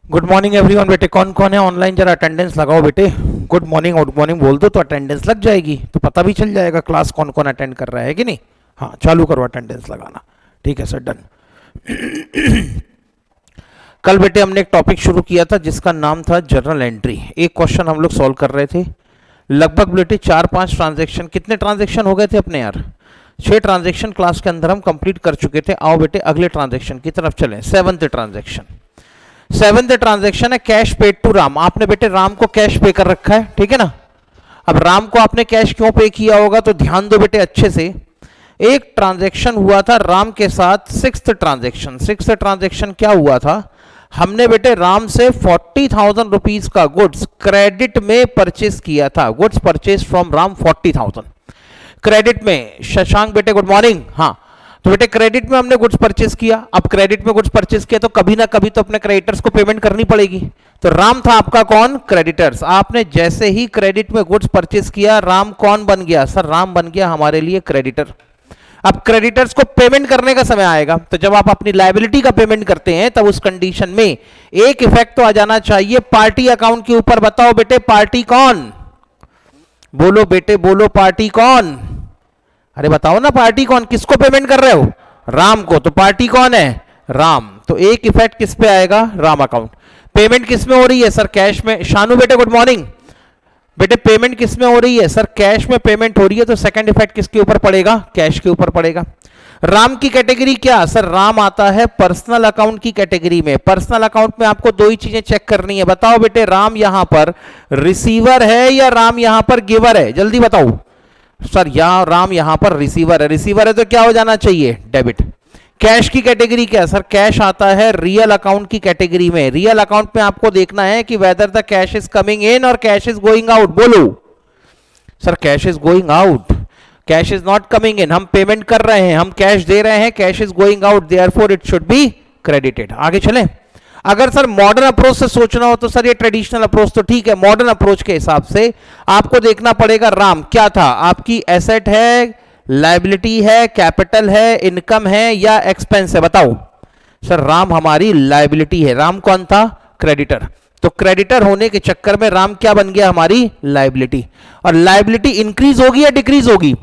Good morning everyone. बेटे कौन कौन है ऑनलाइन, जरा अटेंडेंस लगाओ बेटे। गुड मॉर्निंग बोल दो तो अटेंडेंस लग जाएगी, तो पता भी चल जाएगा क्लास कौन कौन अटेंड कर रहा है कि नहीं। हाँ चालू करो अटेंडेंस लगाना। ठीक है सर, डन। कल बेटे हमने एक टॉपिक शुरू किया था जिसका नाम था जर्नल एंट्री। एक क्वेश्चन हम लोग सॉल्व कर रहे थे। लगभग बेटे 4-5 ट्रांजेक्शन, कितने ट्रांजेक्शन हो गए थे अपने यार? 6 ट्रांजेक्शन क्लास के अंदर हम कंप्लीट कर चुके थे। आओ बेटे अगले ट्रांजेक्शन की तरफ चलें। 7th ट्रांजेक्शन है कैश पेड टू राम। आपने बेटे राम को कैश पे कर रखा है, ठीक है ना। अब राम को आपने कैश क्यों पे किया होगा तो ध्यान दो बेटे अच्छे से। एक ट्रांजेक्शन हुआ था राम के साथ, 6th ट्रांजेक्शन क्या हुआ था? हमने बेटे राम से 40,000 रुपीज का गुड्स क्रेडिट में परचेस किया था। Goods purchase from Ram 40,000 credit में। शशांक बेटे गुड मॉर्निंग। हाँ तो बेटे क्रेडिट में हमने गुड्स परचेस किया। अब क्रेडिट में गुड्स परचेस किया तो कभी ना कभी तो अपने क्रेडिटर्स को पेमेंट करनी पड़ेगी। तो राम था आपका कौन? क्रेडिटर्स। आपने जैसे ही क्रेडिट में गुड्स परचेस किया, राम कौन बन गया? सर राम बन गया हमारे लिए क्रेडिटर। अब क्रेडिटर्स को पेमेंट करने का समय आएगा, तो जब आप अपनी लायबिलिटी का पेमेंट करते हैं तब उस कंडीशन में एक इफेक्ट तो आ जाना चाहिए पार्टी अकाउंट के ऊपर। बताओ बेटे पार्टी कौन? बोलो बेटे बोलो, पार्टी कौन? अरे बताओ ना पार्टी कौन? किसको पेमेंट कर रहे हो? राम को। तो पार्टी कौन है? राम। तो एक इफेक्ट किस पे आएगा? राम अकाउंट। पेमेंट किस में हो रही है? सर कैश में। शानू बेटे गुड मॉर्निंग। बेटे पेमेंट किस में हो रही है? सर कैश में पेमेंट हो रही है, तो सेकंड इफेक्ट किसके ऊपर पड़ेगा? कैश के ऊपर पड़ेगा। राम की कैटेगरी क्या? सर राम आता है पर्सनल अकाउंट की कैटेगरी में। पर्सनल अकाउंट में आपको दो ही चीजें चेक करनी है। बताओ बेटे राम यहां पर रिसीवर है या राम यहां पर गिवर है? जल्दी बताओ। सर यहां राम यहां पर रिसीवर है। रिसीवर है तो क्या हो जाना चाहिए? डेबिट। कैश की कैटेगरी क्या? सर कैश आता है रियल अकाउंट की कैटेगरी में। रियल अकाउंट में आपको देखना है कि whether the cash is coming इन और कैश इज गोइंग आउट। बोलो sir cash is going out, cash is not coming in. हम पेमेंट कर रहे हैं, हम कैश दे रहे हैं, cash is going out, therefore it should be credited. आगे चलें। अगर सर मॉडर्न अप्रोच से सोचना हो तो सर ये ट्रेडिशनल अप्रोच तो ठीक है। मॉडर्न अप्रोच के हिसाब से आपको देखना पड़ेगा राम क्या था? आपकी एसेट है, लायबिलिटी है, कैपिटल है, इनकम है या एक्सपेंस है? बताओ। सर राम हमारी लायबिलिटी है। राम कौन था? क्रेडिटर। तो क्रेडिटर होने के चक्कर में राम क्या बन गया? हमारी लायबिलिटी। और लायबिलिटी इंक्रीज होगी या डिक्रीज होगी?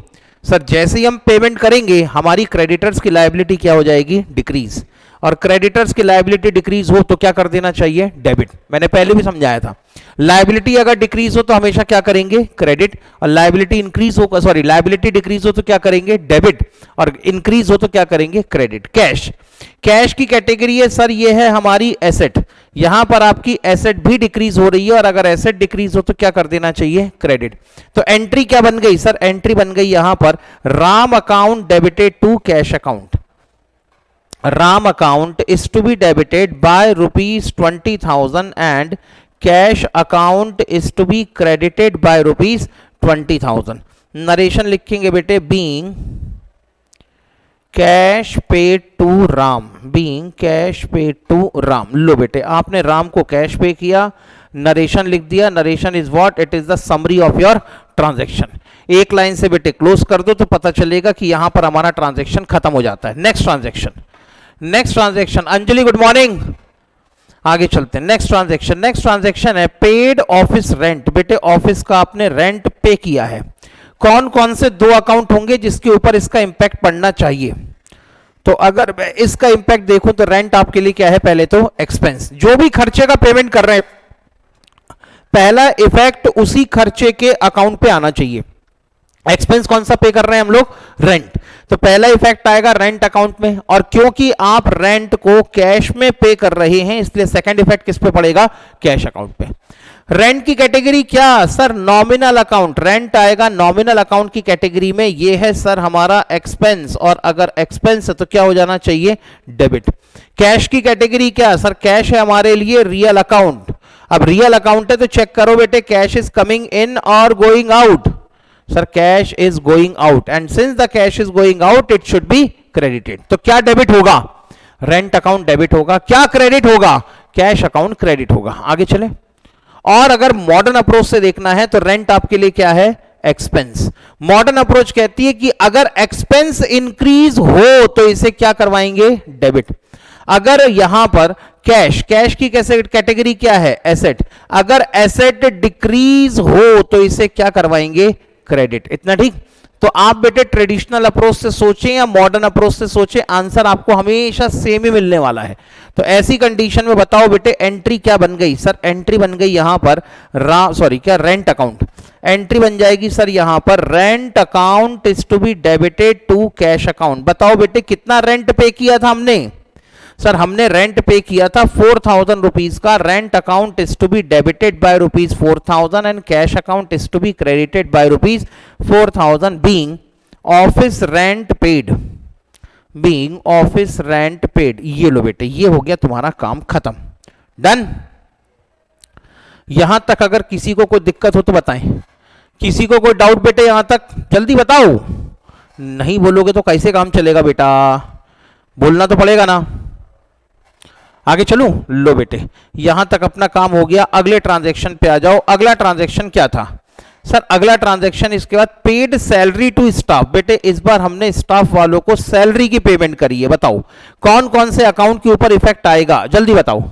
सर जैसे ही हम पेमेंट करेंगे हमारी क्रेडिटर्स की लायबिलिटी क्या हो जाएगी? डिक्रीज। और क्रेडिटर्स की लायबिलिटी डिक्रीज हो तो क्या कर देना चाहिए? डेबिट। मैंने पहले भी समझाया था, लायबिलिटी अगर डिक्रीज हो तो हमेशा क्या करेंगे? क्रेडिट। और लायबिलिटी इंक्रीज हो, सॉरी लायबिलिटी डिक्रीज हो तो क्या करेंगे? डेबिट। और इंक्रीज हो तो क्या करेंगे? क्रेडिट। कैश, कैश की कैटेगरी है सर ये है हमारी एसेट। यहां पर आपकी एसेट भी डिक्रीज हो रही है और अगर एसेट डिक्रीज हो तो क्या कर देना चाहिए? क्रेडिट। तो एंट्री क्या बन गई? सर एंट्री बन गई यहां पर Ram account debited to cash account. Ram account is to be debited by ₹20,000 and cash account is to be credited by ₹20,000। Narration लिखेंगे बेटे being cash paid to Ram, being cash paid to Ram। लो बेटे आपने राम को cash पे किया, narration लिख दिया। Narration is what? It is the summary of your transaction. एक लाइन से बेटे क्लोज कर दो तो पता चलेगा कि यहां पर हमारा ट्रांजेक्शन खत्म हो जाता है। Next transaction Anjali good morning. आगे चलते हैं। नेक्स्ट ट्रांजेक्शन है पेड ऑफिस रेंट। बेटे ऑफिस का आपने रेंट पे किया है। कौन कौन से दो अकाउंट होंगे जिसके ऊपर इसका इंपैक्ट पड़ना चाहिए? तो अगर मैं इसका इंपैक्ट देखूं तो रेंट आपके लिए क्या है? पहले तो एक्सपेंस। जो भी खर्चे का पेमेंट कर रहे हैं पहला इफेक्ट उसी खर्चे के अकाउंट पे आना चाहिए। एक्सपेंस कौन सा पे कर रहे हैं हम लोग? रेंट। तो पहला इफेक्ट आएगा रेंट अकाउंट में, और क्योंकि आप रेंट को कैश में पे कर रहे हैं इसलिए सेकंड इफेक्ट किस पे पड़ेगा? कैश अकाउंट पे। रेंट की कैटेगरी क्या? Sir nominal account. रेंट आएगा नॉमिनल अकाउंट की कैटेगरी में। ये है सर हमारा एक्सपेंस, और अगर एक्सपेंस है तो क्या हो जाना चाहिए? डेबिट। कैश की कैटेगरी क्या? सर कैश है हमारे लिए रियल अकाउंट। अब रियल अकाउंट है तो चेक करो बेटे कैश इज कमिंग इन और going out. Sir cash is going out and since the cash is going out it should be credited. तो क्या डेबिट होगा? रेंट अकाउंट डेबिट होगा। क्या क्रेडिट होगा? कैश अकाउंट क्रेडिट होगा। आगे चले। और अगर मॉडर्न अप्रोच से देखना है तो रेंट आपके लिए क्या है? एक्सपेंस। मॉडर्न अप्रोच कहती है कि अगर एक्सपेंस इंक्रीज हो तो इसे क्या करवाएंगे? डेबिट। अगर यहां पर कैश, कैश की कैसे कैटेगरी क्या है? एसेट। अगर एसेट डिक्रीज हो तो इसे क्या करवाएंगे? क्रेडिट। इतना ठीक। तो आप बेटे ट्रेडिशनल अप्रोच से सोचें या मॉडर्न अप्रोच से सोचें, आंसर आपको हमेशा सेम ही मिलने वाला है। तो ऐसी कंडीशन में बताओ बेटे एंट्री क्या बन गई? सर एंट्री बन गई यहां पर रेंट अकाउंट। एंट्री बन जाएगी सर यहां पर rent account is to be debited to cash account. बताओ बेटे कितना रेंट पे किया था हमने? सर हमने रेंट पे किया था 4000 रुपीज का। Rent account is to be debited by rupees 4000 and cash account is to be credited by rupees 4000 being office rent paid. Being office rent paid. ये लो बेटे, ये हो गया तुम्हारा काम खत्म। डन। यहां तक अगर किसी को कोई दिक्कत हो तो बताएं। किसी को कोई डाउट बेटे यहां तक? जल्दी बताओ। नहीं बोलोगे तो कैसे काम चलेगा बेटा? बोलना तो पड़ेगा ना। आगे चलूं? लो बेटे यहां तक अपना काम हो गया। अगले ट्रांजैक्शन पे आ जाओ। अगला ट्रांजैक्शन क्या था? सर अगला ट्रांजैक्शन इसके बाद पेड सैलरी टू स्टाफ। बेटे इस बार हमने स्टाफ वालों को सैलरी की पेमेंट करी है। बताओ कौन कौन से अकाउंट के ऊपर इफेक्ट आएगा? जल्दी बताओ।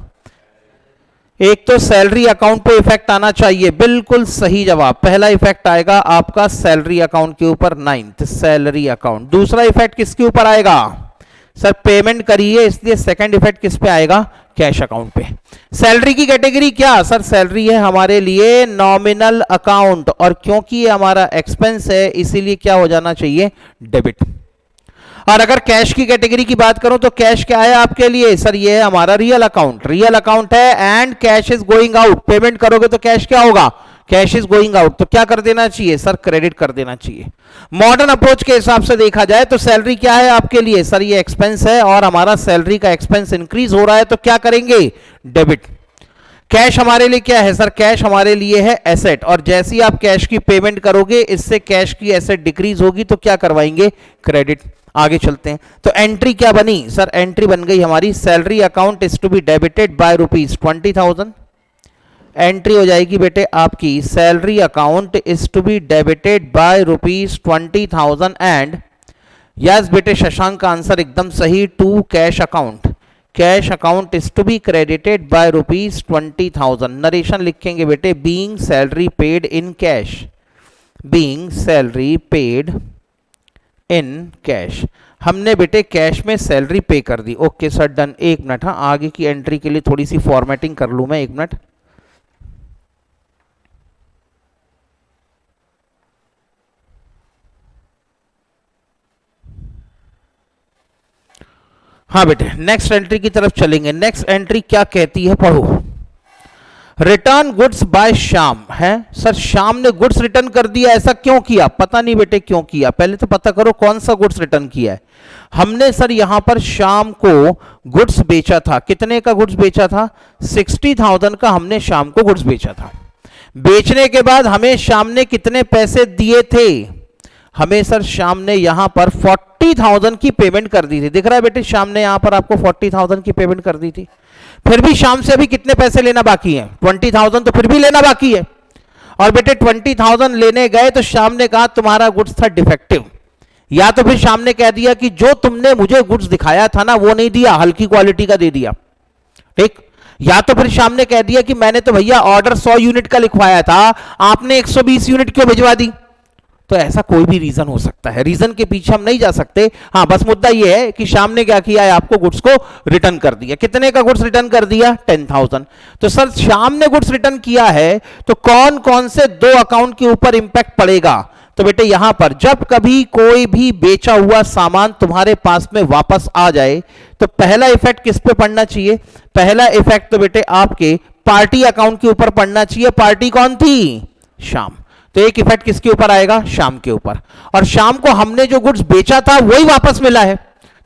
एक तो सैलरी अकाउंट पे इफेक्ट आना चाहिए, बिल्कुल सही जवाब। पहला इफेक्ट आएगा आपका सैलरी अकाउंट के ऊपर, 9th सैलरी अकाउंट। दूसरा इफेक्ट किसके ऊपर आएगा? सर पेमेंट करिए इसलिए सेकंड इफेक्ट किस पे आएगा? कैश अकाउंट पे। सैलरी की कैटेगरी क्या? सर सैलरी है हमारे लिए नॉमिनल अकाउंट, और क्योंकि ये हमारा एक्सपेंस है इसीलिए क्या हो जाना चाहिए? डेबिट। और अगर कैश की कैटेगरी की बात करूं तो कैश क्या है आपके लिए? सर ये है हमारा रियल अकाउंट। रियल अकाउंट है and cash is going out. Payment करोगे तो कैश क्या होगा? Cash is going out. तो क्या कर देना चाहिए? सर क्रेडिट कर देना चाहिए। मॉडर्न अप्रोच के हिसाब से देखा जाए तो सैलरी क्या है आपके लिए? सर ये एक्सपेंस है और हमारा सैलरी का एक्सपेंस इंक्रीज हो रहा है तो क्या करेंगे? डेबिट। कैश हमारे लिए क्या है? सर कैश हमारे लिए है एसेट, और जैसे ही आप कैश की पेमेंट करोगे इससे कैश की एसेट डिक्रीज होगी तो क्या करवाएंगे? क्रेडिट। आगे चलते हैं। तो एंट्री क्या बनी? सर एंट्री बन गई हमारी salary account is to be debited by rupees 20,000। Entry हो जाएगी बेटे आपकी salary account is to be debited by rupees 20,000 and yes बेटे शशांक का आंसर एकदम सही, to cash account. Cash account is to be credited by rupees 20,000। Narration लिखेंगे बेटे being salary paid in cash. Being salary paid in cash. हमने बेटे cash में salary pay कर दी। Okay sir done. एक मिनट, हाँ आगे की एंट्री के लिए थोड़ी सी फॉर्मेटिंग कर लूं मैं, एक मिनट। हाँ बेटे नेक्स्ट एंट्री की तरफ चलेंगे। नेक्स्ट एंट्री क्या कहती है पढ़ो। रिटर्न गुड्स बाय श्याम है। सर श्याम ने गुड्स रिटर्न कर दिया, ऐसा क्यों किया? पता नहीं बेटे क्यों किया, पहले तो पता करो कौन सा गुड्स रिटर्न किया है। हमने सर यहां पर श्याम को गुड्स बेचा था। कितने का गुड्स बेचा था? 60,000 का हमने श्याम को गुड्स बेचा था। बेचने के बाद हमें श्याम ने कितने पैसे दिए थे? हमें सर श्याम ने यहां पर 40,000 की पेमेंट कर दी थी। दिख रहा है बेटे श्याम ने यहां पर आपको 40,000 की पेमेंट कर दी थी। फिर भी श्याम से अभी कितने पैसे लेना बाकी है? 20,000 तो फिर भी लेना बाकी है। और बेटे 20,000 लेने गए तो श्याम ने कहा तुम्हारा गुड्स था डिफेक्टिव, या तो फिर श्याम ने कह दिया कि जो तुमने मुझे गुड्स दिखाया था ना वो नहीं दिया, हल्की क्वालिटी का दे दिया। ठीक। या तो फिर श्याम ने कह दिया कि मैंने तो भैया ऑर्डर 100 यूनिट का लिखवाया था, आपने 120 यूनिट क्यों भिजवा दी? तो ऐसा कोई भी रीजन हो सकता है, रीजन के पीछे हम नहीं जा सकते। हाँ बस मुद्दा यह है कि श्याम ने क्या किया है, आपको गुड्स को रिटर्न कर दिया। कितने का गुड्स रिटर्न कर दिया? 10,000। तो सर श्याम ने गुड्स रिटर्न किया है तो कौन कौन से दो अकाउंट के ऊपर इंपैक्ट पड़ेगा? तो बेटे यहां पर जब कभी कोई भी बेचा हुआ सामान तुम्हारे पास में वापस आ जाए तो पहला इफेक्ट किस पे पड़ना चाहिए? पहला इफेक्ट तो बेटे आपके पार्टी अकाउंट के ऊपर पड़ना चाहिए। पार्टी कौन थी? श्याम। तो एक इफेक्ट किसके ऊपर आएगा? श्याम के ऊपर। और श्याम को हमने जो गुड्स बेचा था वही वापस मिला है।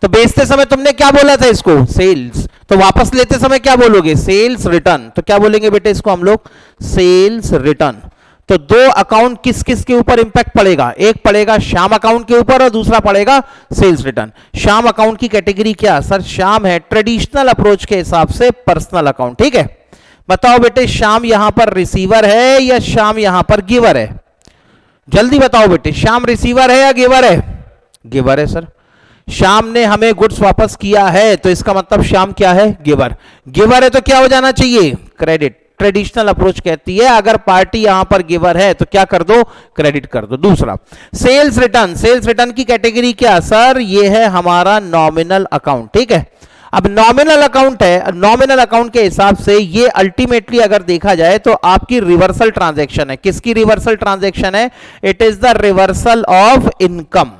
तो बेचते समय तुमने क्या बोला था इसको? सेल्स। तो वापस लेते समय क्या बोलोगे? Sales return. तो क्या बोलेंगे बेटे इसको हम लोग? Sales return. तो दो अकाउंट किस किस के ऊपर इंपैक्ट पड़ेगा? एक पड़ेगा श्याम अकाउंट के ऊपर और दूसरा पड़ेगा सेल्स रिटर्न। श्याम अकाउंट की कैटेगरी क्या? सर श्याम है ट्रेडिशनल अप्रोच के हिसाब से पर्सनल अकाउंट। ठीक है, बताओ बेटे श्याम यहां पर रिसीवर है या श्याम यहां पर गिवर है? जल्दी बताओ बेटे, श्याम रिसीवर है या गिवर है? गिवर है सर। श्याम ने हमें गुड्स वापस किया है, तो इसका मतलब श्याम क्या है? गिवर। गिवर है तो क्या हो जाना चाहिए? क्रेडिट। ट्रेडिशनल अप्रोच कहती है अगर पार्टी यहां पर गिवर है तो क्या कर दो? क्रेडिट कर दो। दूसरा, सेल्स रिटर्न। सेल्स रिटर्न की कैटेगरी क्या सर? ये है हमारा नॉमिनल अकाउंट, ठीक है। अब नॉमिनल अकाउंट है, नॉमिनल अकाउंट के हिसाब से ये अल्टीमेटली अगर देखा जाए तो आपकी रिवर्सल ट्रांजैक्शन है। किसकी रिवर्सल ट्रांजैक्शन है? It is the reversal of income.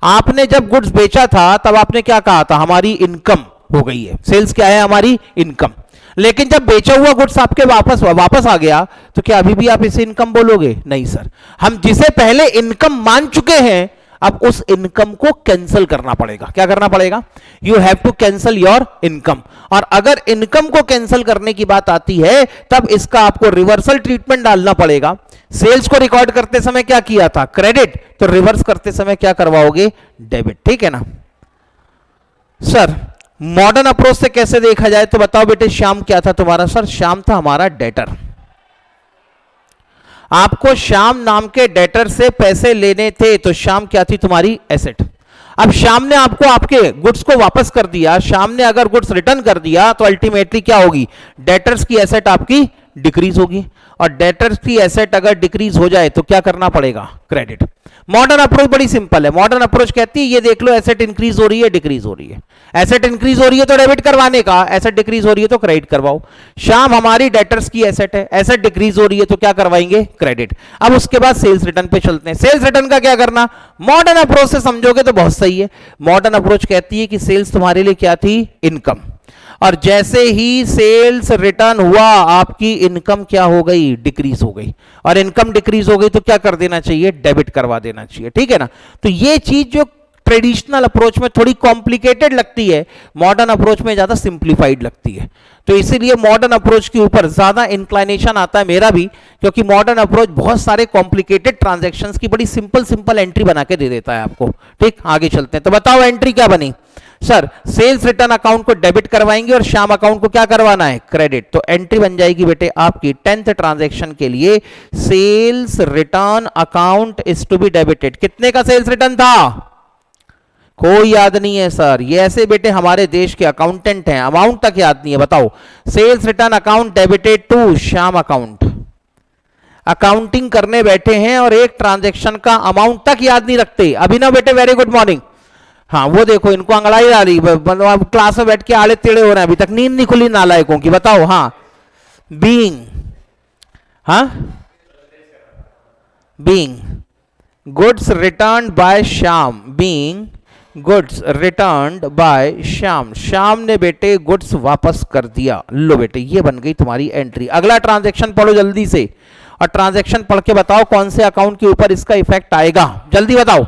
आपने जब गुड्स बेचा था तब आपने क्या कहा था? हमारी इनकम हो गई है। सेल्स क्या है? हमारी इनकम। लेकिन जब बेचा हुआ गुड्स आपके वापस आ गया तो क्या अभी भी आप इसे इनकम बोलोगे? नहीं सर, हम जिसे पहले इनकम मान चुके हैं अब उस इनकम को कैंसिल करना पड़ेगा। क्या करना पड़ेगा? You have to cancel your income. और अगर इनकम को कैंसिल करने की बात आती है तब इसका आपको रिवर्सल ट्रीटमेंट डालना पड़ेगा। सेल्स को रिकॉर्ड करते समय क्या किया था? क्रेडिट। तो रिवर्स करते समय क्या करवाओगे? डेबिट, ठीक है ना सर। मॉडर्न अप्रोच से कैसे देखा जाए तो बताओ बेटे, श्याम क्या था तुम्हारा? सर श्याम था हमारा डेटर। आपको श्याम नाम के डेटर से पैसे लेने थे तो श्याम क्या थी? तुम्हारी एसेट। अब श्याम ने आपको आपके गुड्स को वापस कर दिया। श्याम ने अगर गुड्स रिटर्न कर दिया तो अल्टीमेटली क्या होगी? डेटर्स की एसेट आपकी डिक्रीज होगी। और डेटर्स की एसेट अगर डिक्रीज हो जाए तो क्या करना पड़ेगा? क्रेडिट। मॉडर्न अप्रोच बड़ी सिंपल है। मॉडर्न अप्रोच कहती है ये देख लो, एसेट इंक्रीज हो रही है, डिक्रीज हो रही है। एसेट इंक्रीज हो रही है तो डेबिट करवाने का, एसेट डिक्रीज हो रही है तो क्रेडिट करवाओ। श्याम हमारी डेटर्स की एसेट है, एसेट डिक्रीज हो रही है तो क्या करवाएंगे? क्रेडिट। अब उसके बाद सेल्स रिटर्न पे चलते हैं। सेल्स रिटर्न का क्या करना? मॉडर्न अप्रोच से समझोगे तो बहुत सही है। मॉडर्न अप्रोच कहती है कि सेल्स तुम्हारे लिए क्या थी? इनकम। और जैसे ही सेल्स रिटर्न हुआ आपकी इनकम क्या हो गई? डिक्रीज हो गई। और इनकम डिक्रीज हो गई तो क्या कर देना चाहिए? डेबिट करवा देना चाहिए, ठीक है ना। तो ये चीज जो ट्रेडिशनल अप्रोच में थोड़ी कॉम्प्लिकेटेड लगती है, मॉडर्न अप्रोच में ज्यादा सिंप्लीफाइड लगती है। तो इसीलिए मॉडर्न अप्रोच के ऊपर ज्यादा इंक्लाइनेशन आता है मेरा भी, क्योंकि मॉडर्न अप्रोच बहुत सारे कॉम्प्लिकेटेड ट्रांजैक्शंस की बड़ी सिंपल सिंपल एंट्री बना के दे देता है आपको। ठीक, आगे चलते हैं। तो बताओ एंट्री क्या बनी? सर सेल्स रिटर्न अकाउंट को डेबिट करवाएंगे और श्याम अकाउंट को क्या करवाना है? क्रेडिट। तो एंट्री बन जाएगी बेटे आपकी 10th ट्रांजैक्शन के लिए, sales return account is to be debited. कितने का सेल्स रिटर्न था? कोई याद नहीं है सर। ये ऐसे बेटे हमारे देश के अकाउंटेंट हैं, अमाउंट तक याद नहीं है। बताओ, sales return account debited to Shyam account. Accounting करने बैठे हैं और एक ट्रांजैक्शन का अमाउंट तक याद नहीं रखते। अभिनव बेटे वेरी गुड मॉर्निंग। हाँ वो देखो इनको अंगड़ाई आ रही, क्लास में बैठ के आड़े टेढ़े हो रहे हैं, अभी तक नींद नहीं खुली नालायकों की। बताओ। हाँ बीइंग, हाँ being goods returned by Shyam, being goods returned by Shyam. Shyam ने बेटे गुड्स वापस कर दिया। लो बेटे ये बन गई तुम्हारी एंट्री। अगला ट्रांजैक्शन पढ़ो जल्दी से, और ट्रांजैक्शन पढ़ के बताओ कौन से अकाउंट के ऊपर इसका इफेक्ट आएगा। जल्दी बताओ।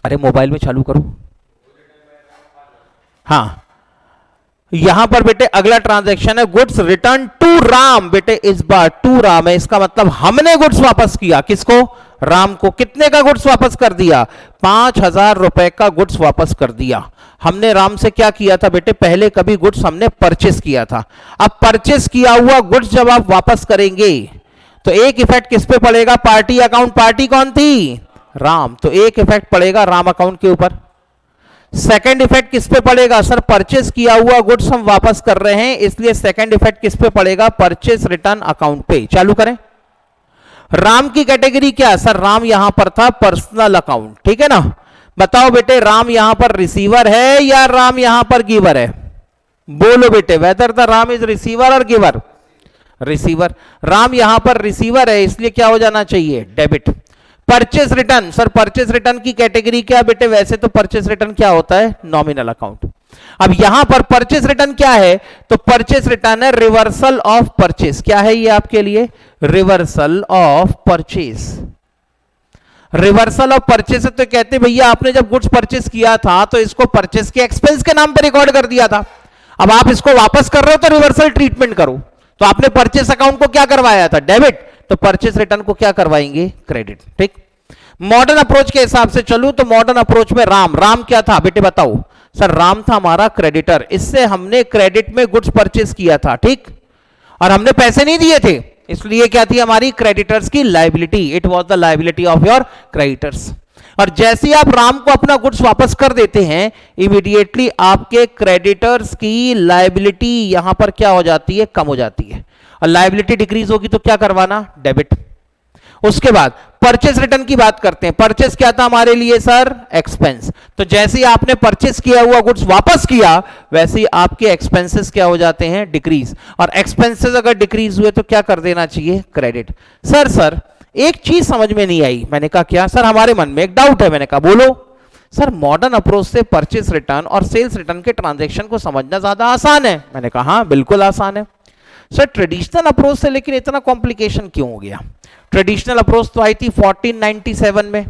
अरे मोबाइल में चालू करो। हाँ यहां पर बेटे अगला ट्रांजैक्शन है गुड्स रिटर्न टू राम। बेटे इस बार टू राम है, इसका मतलब हमने गुड्स वापस किया। किसको? राम को। कितने का गुड्स वापस कर दिया? 5,000 रुपए का गुड्स वापस कर दिया। हमने राम से क्या किया था बेटे? पहले कभी गुड्स हमने परचेस किया था। अब परचेस किया हुआ गुड्स जब आप वापस करेंगे तो एक इफेक्ट किस पे पड़ेगा? Party account. पार्टी कौन थी? राम। तो एक इफेक्ट पड़ेगा राम अकाउंट के ऊपर। सेकंड इफेक्ट किस पे पड़ेगा? सर परचेस किया हुआ गुड्स हम वापस कर रहे हैं, इसलिए सेकंड इफेक्ट किस पे पड़ेगा? परचेस रिटर्न अकाउंट पे। चालू करें। राम की कैटेगरी क्या है? सर राम यहां पर था पर्सनल अकाउंट, ठीक है ना। बताओ बेटे राम यहां पर रिसीवर है या राम यहां पर गिवर है? बोलो बेटे, whether the Ram is receiver और गिवर? रिसीवर। राम यहां पर रिसीवर है, इसलिए क्या हो जाना चाहिए? Debit. Purchase return. Sir purchase return की कैटेगरी क्या बेटे? वैसे तो परचेस रिटर्न क्या होता है? Nominal account. अब यहां पर परचेस रिटर्न क्या है? तो परचेस रिटर्न है रिवर्सल ऑफ परचेस। क्या है ये आपके लिए? Reversal of purchase. Reversal of purchase तो कहते भैया आपने जब गुड्स परचेस किया था तो इसको परचेस के एक्सपेंस के नाम पर रिकॉर्ड कर दिया था, अब आप इसको वापस कर रहे हो तो रिवर्सल ट्रीटमेंट करो। तो आपने परचेस अकाउंट को क्या करवाया था? डेबिट। तो परचेस रिटर्न को क्या करवाएंगे? क्रेडिट। ठीक। मॉडर्न अप्रोच के हिसाब से चलूं तो मॉडर्न अप्रोच में राम क्या था बेटे? बताओ। सर राम था हमारा क्रेडिटर, इससे हमने क्रेडिट में गुड्स परचेस किया था, ठीक, और हमने पैसे नहीं दिए थे, इसलिए क्या थी हमारी? क्रेडिटर्स की liability. It was the liability of your creditors. और जैसे ही आप राम को अपना गुड्स वापस कर देते हैं, इमीडिएटली आपके क्रेडिटर्स की लायबिलिटी यहां पर क्या हो जाती है, कम हो जाती है। और लायबिलिटी डिक्रीज होगी तो क्या करवाना, डेबिट। उसके बाद परचेस रिटर्न की बात करते हैं। परचेस क्या था हमारे लिए सर, एक्सपेंस। तो जैसे ही आपने परचेस किया हुआ गुड्स वापस किया, वैसे ही आपके एक्सपेंसेस क्या हो जाते हैं, डिक्रीज। और एक्सपेंसेस अगर डिक्रीज हुए तो क्या कर देना चाहिए, क्रेडिट। सर एक चीज समझ में नहीं आई। मैंने कहा क्या सर, हमारे मन में एक डाउट है। मैंने कहा बोलो। सर मॉडर्न अप्रोच से परचेस रिटर्न और सेल्स रिटर्न के ट्रांजैक्शन को समझना ज्यादा आसान है। मैंने कहा हाँ बिल्कुल आसान है। सर ट्रेडिशनल अप्रोच से लेकिन इतना कॉम्प्लिकेशन क्यों हो गया? ट्रेडिशनल अप्रोच तो आई थी 1497 में,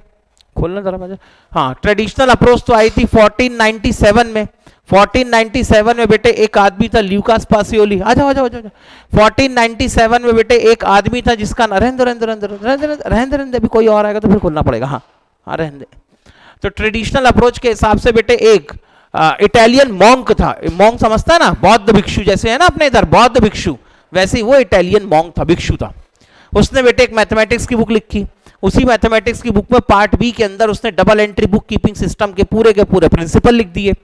खोलना जरा मुझे। हाँ, ट्रेडिशनल अप्रोच तो आई थी 1497 में। 1497 में बेटे एक आदमी था ल्यूकास पासियोली। आ जाओ 1497 में बेटे एक आदमी था जिसका रहने अभी कोई और आएगा तो फिर खोलना पड़ेगा। हाँ रहने। तो ट्रेडिशनल अप्रोच के हिसाब से बेटे एक इटालियन मॉन्क था। मॉन्क समझता है ना, बौद्ध भिक्षु जैसे है ना अपने इधर बौद्ध भिक्षु, वैसे ही वो इटालियन मॉन्क था, भिक्षु था। उसने बेटे एक मैथमेटिक्स की बुक लिखी। उसी मैथमेटिक्स की बुक में पार्ट बी के अंदर उसने double entry book keeping system के पूरे प्रिंसिपल लिख दिए।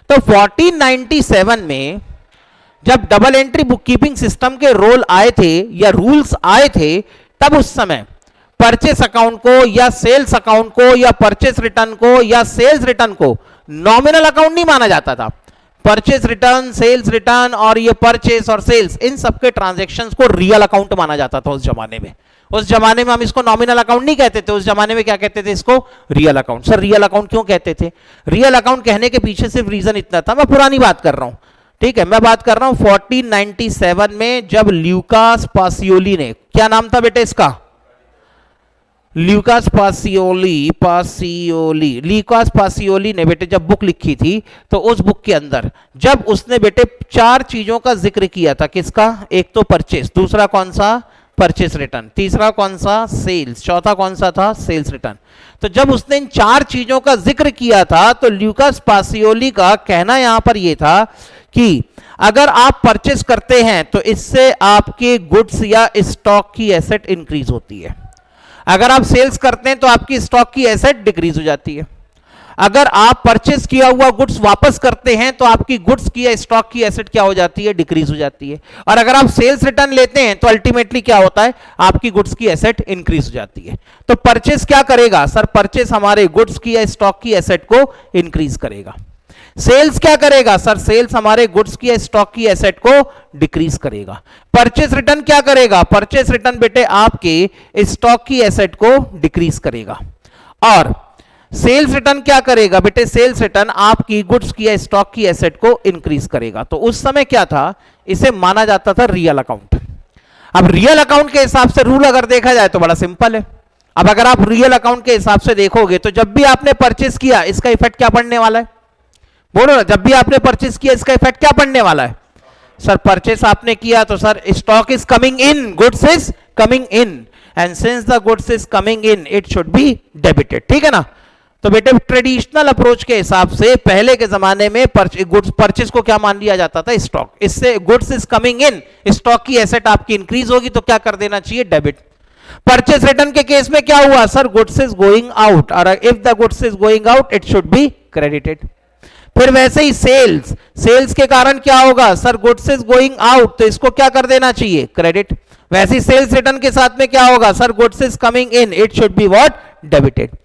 तो 1497 में जब double entry book keeping system के रोल आए थे या रूल्स आए थे, तब उस समय परचेस अकाउंट को या सेल्स अकाउंट को या परचेस रिटर्न को या सेल्स रिटर्न को नॉमिनल अकाउंट नहीं माना जाता था। परचेस रिटर्न, सेल्स रिटर्न और ये परचेस और सेल्स, इन सबके ट्रांजैक्शंस को रियल अकाउंट माना जाता था उस जमाने में। उस जमाने में हम इसको नॉमिनल अकाउंट नहीं कहते थे, उस जमाने में क्या कहते थे इसको, real account. Sir real account क्यों कहते थे? रियल अकाउंट कहने के पीछे सिर्फ रीजन इतना था, मैं पुरानी बात कर रहा हूं, ठीक है, मैं बात कर रहा हूं 1497 में जब ल्यूकास पासियोली ने, क्या नाम था बेटे इसका, ल्यूकास पासियोली ने बेटे जब बुक लिखी थी, तो उस बुक के अंदर जब उसने बेटे 4 चीजों का जिक्र किया था, किसका, एक तो परचेस, दूसरा कौन सा, परचेस रिटर्न, तीसरा कौन सा, सेल्स, चौथा कौन सा था, सेल्स रिटर्न। तो जब उसने इन 4 चीजों का जिक्र किया था, तो ल्यूकास पासियोली का कहना यहां पर यह था कि अगर आप परचेस करते हैं तो इससे आपके गुड्स या स्टॉक की एसेट इंक्रीज होती है। अगर आप सेल्स करते हैं तो आपकी स्टॉक की एसेट डिक्रीज हो जाती है। अगर आप परचेस किया हुआ गुड्स वापस करते हैं तो आपकी गुड्स की या स्टॉक की एसेट क्या हो जाती है, डिक्रीज हो जाती है। और अगर आप सेल्स रिटर्न लेते हैं तो अल्टीमेटली क्या होता है, आपकी गुड्स की एसेट इंक्रीज हो जाती है। तो परचेस क्या करेगा सर, परचेस हमारे गुड्स की या स्टॉक की एसेट को इंक्रीज करेगा। सेल्स क्या करेगा सर, सेल्स हमारे गुड्स की या स्टॉक की एसेट को डिक्रीज करेगा। परचेस रिटर्न क्या करेगा, परचेस रिटर्न बेटे आपके स्टॉक की एसेट को डिक्रीज करेगा। और सेल्स रिटर्न क्या करेगा बेटे, सेल्स रिटर्न आपकी गुड्स की या स्टॉक की एसेट को इंक्रीज करेगा। तो उस समय क्या था, इसे माना जाता था रियल अकाउंट। अब रियल अकाउंट के हिसाब से रूल अगर देखा जाए तो बड़ा सिंपल है। अब अगर आप रियल अकाउंट के हिसाब से देखोगे तो जब भी आपने परचेस किया, इसका इफेक्ट क्या पड़ने वाला है, बोलो ना, जब भी आपने परचेस किया इसका इफेक्ट क्या पड़ने वाला है सर, परचेस आपने किया तो sir stock is coming in, goods is coming in, and since the goods is coming in it should be debited, ठीक है ना। तो बेटे ट्रेडिशनल अप्रोच के हिसाब से पहले के जमाने में गुड्स परचेस को क्या मान लिया जाता था, स्टॉक। इससे goods is coming in, stock की एसेट आपकी इंक्रीज होगी तो क्या कर देना चाहिए, डेबिट। परचेस रिटर्न के केस में क्या हुआ sir, goods is going out, और if the goods is going out it should be credited. फिर वैसे ही सेल्स, सेल्स के कारण क्या होगा sir, goods is going out, तो इसको क्या कर देना चाहिए, क्रेडिट। वैसे ही सेल्स रिटर्न के साथ में क्या होगा sir, goods is coming in, it should be what, debited.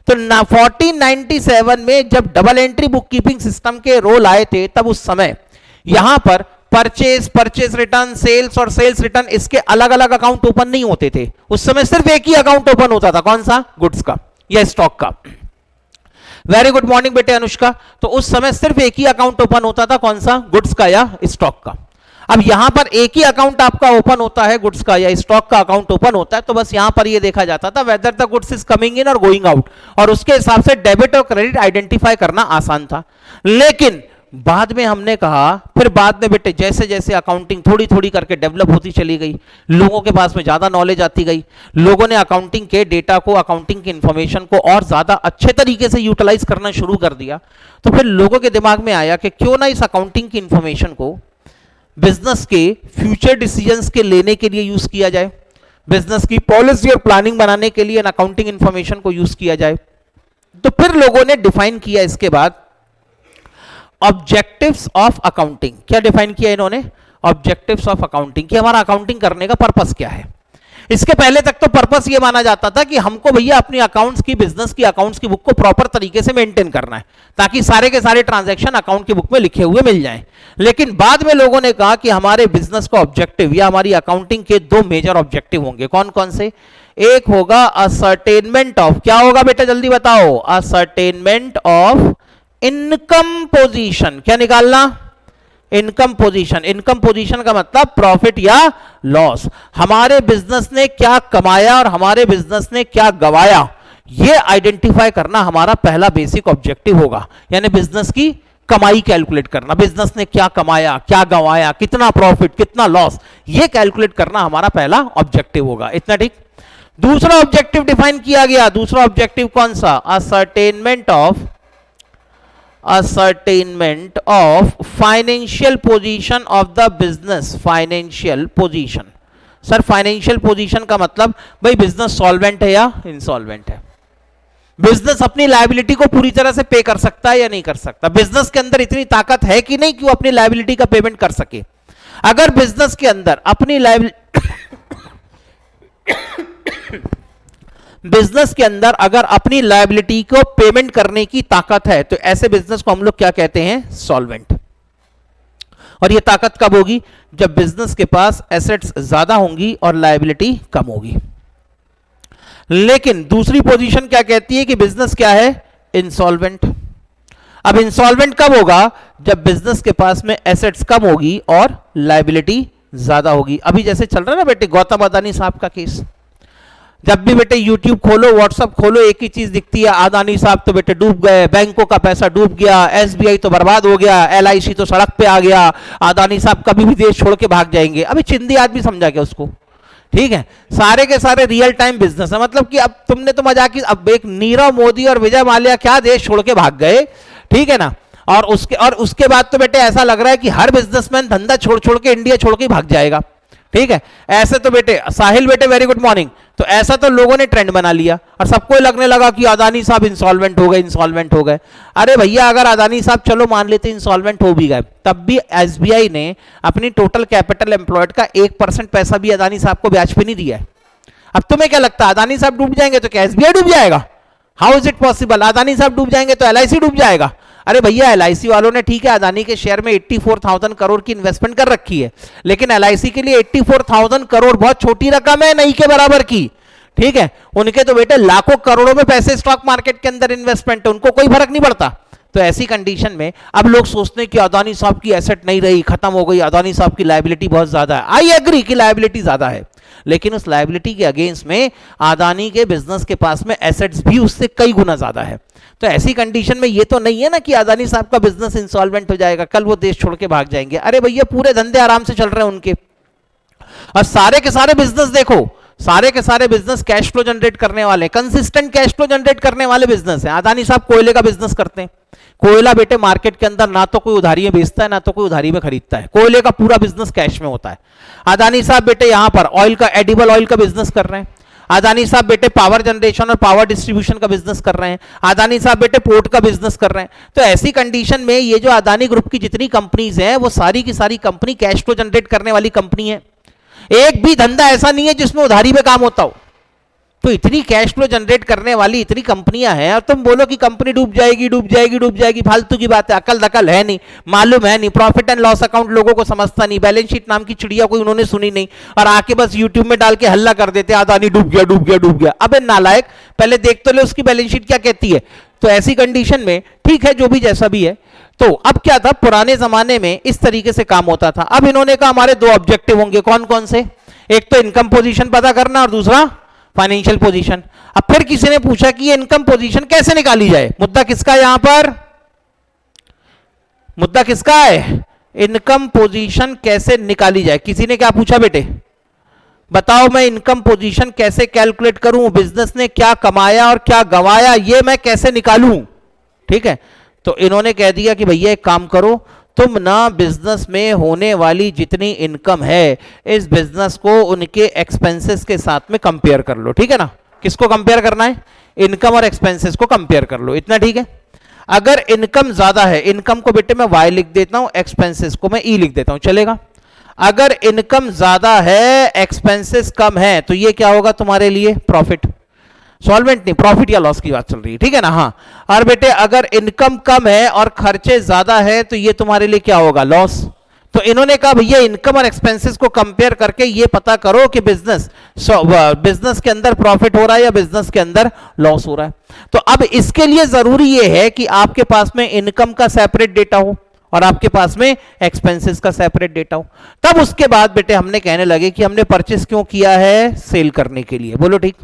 तो 1497 में जब double entry book keeping system के रोल आए थे, तब उस समय यहां पर परचेस, परचेस रिटर्न, सेल्स और सेल्स रिटर्न, इसके अलग अलग अकाउंट ओपन नहीं होते थे। उस समय सिर्फ एक ही अकाउंट ओपन होता था, कौन सा, गुड्स का या स्टॉक का। वेरी गुड मॉर्निंग बेटे अनुष्का। तो उस समय सिर्फ एक ही अकाउंट ओपन होता था, कौन सा, गुड्स का या स्टॉक का। अब यहां पर एक ही अकाउंट आपका ओपन होता है, गुड्स का या स्टॉक का अकाउंट ओपन होता है, तो बस यहां पर ये देखा जाता था whether the goods is coming इन और गोइंग आउट, और उसके हिसाब से डेबिट और क्रेडिट आइडेंटिफाई करना आसान था। लेकिन बाद में हमने कहा, फिर बाद में बेटे जैसे जैसे अकाउंटिंग थोड़ी थोड़ी करके डेवलप होती चली गई, लोगों के पास में ज्यादा नॉलेज आती गई, लोगों ने अकाउंटिंग के डेटा को, अकाउंटिंग की इंफॉर्मेशन को और ज्यादा अच्छे तरीके से यूटिलाइज करना शुरू कर दिया। तो फिर लोगों के दिमाग में आया कि क्यों ना इस अकाउंटिंग की इंफॉर्मेशन को बिजनेस के फ्यूचर डिसीजंस के लेने के लिए यूज किया जाए। बिजनेस की पॉलिसी और प्लानिंग बनाने के लिए अकाउंटिंग इंफॉर्मेशन को यूज किया जाए। तो फिर लोगों ने डिफाइन किया इसके बाद ऑब्जेक्टिव्स ऑफ अकाउंटिंग। क्या डिफाइन किया इन्होंने? ऑब्जेक्टिव्स ऑफ अकाउंटिंग, कि हमारा अकाउंटिंग करने का पर्पस क्या है। इसके पहले तक तो पर्पस ये माना जाता था कि हमको भैया अपनी अकाउंट्स की, बिजनेस की अकाउंट्स की बुक को प्रॉपर तरीके से मेंटेन करना है, ताकि सारे के सारे ट्रांजैक्शन अकाउंट की बुक में लिखे हुए मिल जाएं। लेकिन बाद में लोगों ने कहा कि हमारे बिजनेस का ऑब्जेक्टिव या हमारी अकाउंटिंग के दो मेजर ऑब्जेक्टिव होंगे। कौन कौन से? एक होगा असर्टेनमेंट ऑफ, क्या होगा बेटा जल्दी बताओ? Ascertainment of income position. क्या निकालना? Income position. इनकम पोजीशन का मतलब प्रॉफिट या लॉस, हमारे बिजनेस ने क्या कमाया और हमारे बिजनेस ने क्या गवाया, यह आइडेंटिफाई करना हमारा पहला बेसिक ऑब्जेक्टिव होगा। यानी बिजनेस की कमाई कैलकुलेट करना, बिजनेस ने क्या कमाया, क्या गवाया, कितना प्रॉफिट, कितना लॉस, यह कैलकुलेट करना हमारा पहला ऑब्जेक्टिव होगा। इतना ठीक। दूसरा ऑब्जेक्टिव डिफाइन किया गया। दूसरा ऑब्जेक्टिव कौन सा? ascertainment of financial position of the business। Financial position. Sir financial position का मतलब भाई बिजनेस सॉल्वेंट है या इंसॉल्वेंट है, बिजनेस अपनी लायबिलिटी को पूरी तरह से पे कर सकता है या नहीं कर सकता, बिजनेस के अंदर इतनी ताकत है कि नहीं कि वो अपनी लायबिलिटी का पेमेंट कर सके। अगर बिजनेस के अंदर अपनी बिजनेस के अंदर अगर अपनी लायबिलिटी को पेमेंट करने की ताकत है, तो ऐसे बिजनेस को हम लोग क्या कहते हैं? सॉल्वेंट। और ये ताकत कब होगी? जब बिजनेस के पास एसेट्स ज्यादा होंगी और लायबिलिटी कम होगी। लेकिन दूसरी पोजीशन क्या कहती है कि बिजनेस क्या है? इंसॉल्वेंट। अब इंसॉल्वेंट कब होगा? जब बिजनेस के पास में एसेट्स कम होगी और लायबिलिटी ज्यादा होगी। अभी जैसे चल रहा है ना बेटे गौतम अदानी साहब का केस, जब भी बेटे YouTube खोलो, WhatsApp खोलो, एक ही चीज दिखती है, अदानी साहब तो बेटे डूब गए, बैंकों का पैसा डूब गया, SBI तो बर्बाद हो गया, LIC तो सड़क पे आ गया, अदानी साहब कभी भी देश छोड़ के भाग जाएंगे। अभी चिंदी आदमी समझा क्या उसको? ठीक है, सारे के सारे रियल टाइम बिजनेस है। मतलब कि अब तुमने तो मजाक की, अब एक नीरव मोदी और विजय माल्या क्या देश छोड़ के भाग गए, ठीक है ना। और उसके बाद तो बेटे ऐसा लग रहा है कि हर बिजनेसमैन धंधा छोड़ छोड़ के इंडिया छोड़ के भाग जाएगा। ठीक है, ऐसे तो बेटे साहिल बेटे वेरी गुड मॉर्निंग, तो ऐसा तो लोगों ने ट्रेंड बना लिया और सबको लगने लगा कि अदानी साहब इंसॉल्वेंट हो गए, इंसॉल्वेंट हो गए। अरे भैया अगर अदानी साहब चलो मान लेते इंसॉल्वेंट हो भी गए, तब भी SBI ने अपनी टोटल कैपिटल एम्प्लॉयड का 1% पैसा भी अदानी साहब को ब्याज पे नहीं दिया है। अब तुम्हें क्या लगता है अदानी साहब डूब जाएंगे तो क्या SBI डूब जाएगा? How is it possible? Adani साहब डूब जाएंगे तो LIC डूब जाएगा? अरे भैया LIC वालों ने ठीक है अदानी के शेयर में 84,000 करोड़ की इन्वेस्टमेंट कर रखी है, लेकिन LIC के लिए 84,000 करोड़ बहुत छोटी रकम है, नहीं के बराबर की। ठीक है, उनके तो बेटे लाखों करोड़ों में पैसे स्टॉक मार्केट के अंदर इन्वेस्टमेंट है, उनको कोई फर्क नहीं पड़ता। तो ऐसी कंडीशन में अब लोग सोचते हैं कि अदानी साहब की एसेट नहीं रही, खत्म हो गई, अदानी साहब की लायबिलिटी बहुत ज्यादा है। आई एग्री कि लायबिलिटी ज्यादा है, लेकिन उस लायबिलिटी के अगेंस्ट में अदानी के बिजनेस के पास में एसेट्स भी उससे कई गुना ज्यादा है। तो ऐसी कंडीशन में ये तो नहीं है ना कि अदानी साहब का बिजनेस इंसॉल्वेंट हो जाएगा, कल वो देश छोड़ के भाग जाएंगे। अरे भैया पूरे धंधे आराम से चल रहे हैं उनके, और सारे के सारे बिजनेस देखो, सारे के सारे बिजनेस कैश फ्लो जनरेट करने वाले, कंसिस्टेंट कैश फ्लो जनरेट करने वाले बिजनेस हैं। अदानी साहब कोयले का बिजनेस करते हैं, कोयला बेटे मार्केट के अंदर ना तो कोई उधारी में बेचता है ना तो कोई उधारी में खरीदता है, कोयले का पूरा बिजनेस कैश में होता है। अदानी साहब बेटे यहां पर ऑयल का, एडिबल ऑयल का बिजनेस कर रहे हैं। अदानी साहब बेटे पावर जनरेशन और पावर डिस्ट्रीब्यूशन का बिजनेस कर रहे हैं। अदानी साहब बेटे पोर्ट का बिजनेस कर रहे हैं। तो ऐसी कंडीशन में ये जो अदानी ग्रुप की जितनी कंपनीज हैं वो सारी की सारी कंपनी कैश फ्लो जनरेट करने वाली कंपनी है। एक भी धंधा ऐसा नहीं है जिसमें उधारी में काम होता हो। तो इतनी कैश फ्लो जनरेट करने वाली इतनी कंपनियां हैं, और तुम बोलो कि कंपनी डूब जाएगी, डूब जाएगी, डूब जाएगी, फालतू की बात है। अकल दकल है नहीं, मालूम है नहीं, प्रॉफिट एंड लॉस अकाउंट लोगों को समझता नहीं, बैलेंस शीट नाम की चिड़िया कोई उन्होंने सुनी नहीं, और आके बस यूट्यूब में डाल के हल्ला कर देते अदानी डूब गया, डूब गया, डूब गया। अबे नालायक, पहले देख तो ले उसकी बैलेंस शीट क्या कहती है। तो ऐसी कंडीशन में ठीक है, जो भी जैसा भी है। तो अब क्या था, पुराने जमाने में इस तरीके से काम होता था। अब इन्होंने कहा हमारे दो ऑब्जेक्टिव होंगे, कौन कौन से? एक तो इनकम पोजीशन पता करना और दूसरा फाइनेंशियल पोजीशन। अब फिर किसी ने पूछा कि ये इनकम पोजीशन कैसे निकाली जाए। मुद्दा किसका है यहां पर? मुद्दा किसका है? इनकम पोजीशन कैसे निकाली जाए। किसी ने क्या पूछा बेटे? बताओ मैं इनकम पोजीशन कैसे कैलकुलेट करूं, बिजनेस ने क्या कमाया और क्या गंवाया ये मैं कैसे निकालूं। ठीक है, तो इन्होंने कह दिया कि भैया एक काम करो, तुम ना बिजनेस में होने वाली जितनी इनकम है इस बिजनेस को उनके एक्सपेंसेस के साथ में कंपेयर कर लो, ठीक है ना। किसको कंपेयर करना है? इनकम और एक्सपेंसेस को कंपेयर कर लो, इतना ठीक है। अगर इनकम ज्यादा है, इनकम को बेटे मैं वाई लिख देता हूं, एक्सपेंसेस को मैं ई लिख देता हूं, चलेगा। अगर इनकम ज्यादा है एक्सपेंसेस कम है तो ये क्या होगा तुम्हारे लिए? प्रॉफिट। सॉल्वेंट नहीं, प्रॉफिट या लॉस की बात चल रही है, ठीक है ना। हाँ, और बेटे अगर इनकम कम है और खर्चे ज्यादा है तो ये तुम्हारे लिए क्या होगा? लॉस। तो इन्होंने कहा भैया इनकम और एक्सपेंसेस को कंपेयर करके ये पता करो कि बिजनेस के अंदर प्रॉफिट हो रहा है या बिजनेस के अंदर लॉस हो रहा है। तो अब इसके लिए जरूरी ये है कि आपके पास में इनकम का सेपरेट डेटा हो और आपके पास में एक्सपेंसेस का सेपरेट डेटा हो। तब उसके बाद बेटे हमने कहने लगे कि हमने परचेस क्यों किया है? सेल करने के लिए, बोलो ठीक।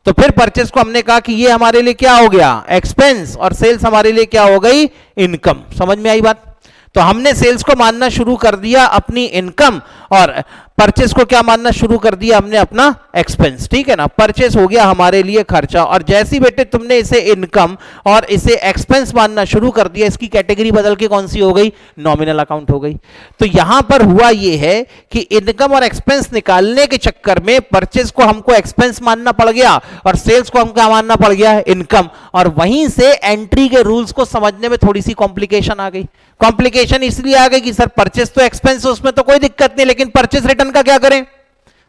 तो फिर परचेस को हमने कहा कि ये हमारे लिए क्या हो गया? एक्सपेंस, और सेल्स हमारे लिए क्या हो गई? इनकम। समझ में आई बात? तो हमने सेल्स को मानना शुरू कर दिया अपनी इनकम और परचेस को क्या मानना शुरू कर दिया? हमने अपना एक्सपेंस, ठीक है ना। परचेस हो गया हमारे लिए खर्चा, और जैसी बेटे तुमने इसे इनकम और इसे एक्सपेंस मानना शुरू कर दिया, इसकी कैटेगरी बदल के कौन सी हो गई? नॉमिनल अकाउंट हो गई। तो यहां पर हुआ यह है कि इनकम और एक्सपेंस निकालने के चक्कर में परचेस को हमको एक्सपेंस मानना पड़ गया और सेल्स को हमको मानना पड़ गया इनकम, और वहीं से एंट्री के रूल्स को समझने में थोड़ी सी कॉम्प्लिकेशन आ गई। कॉम्प्लिकेशन इसलिए आ गई कि सर परचेस तो एक्सपेंस है, उसमें तो कोई दिक्कत नहीं, लेकिन परचेस रिटर्न का क्या करें?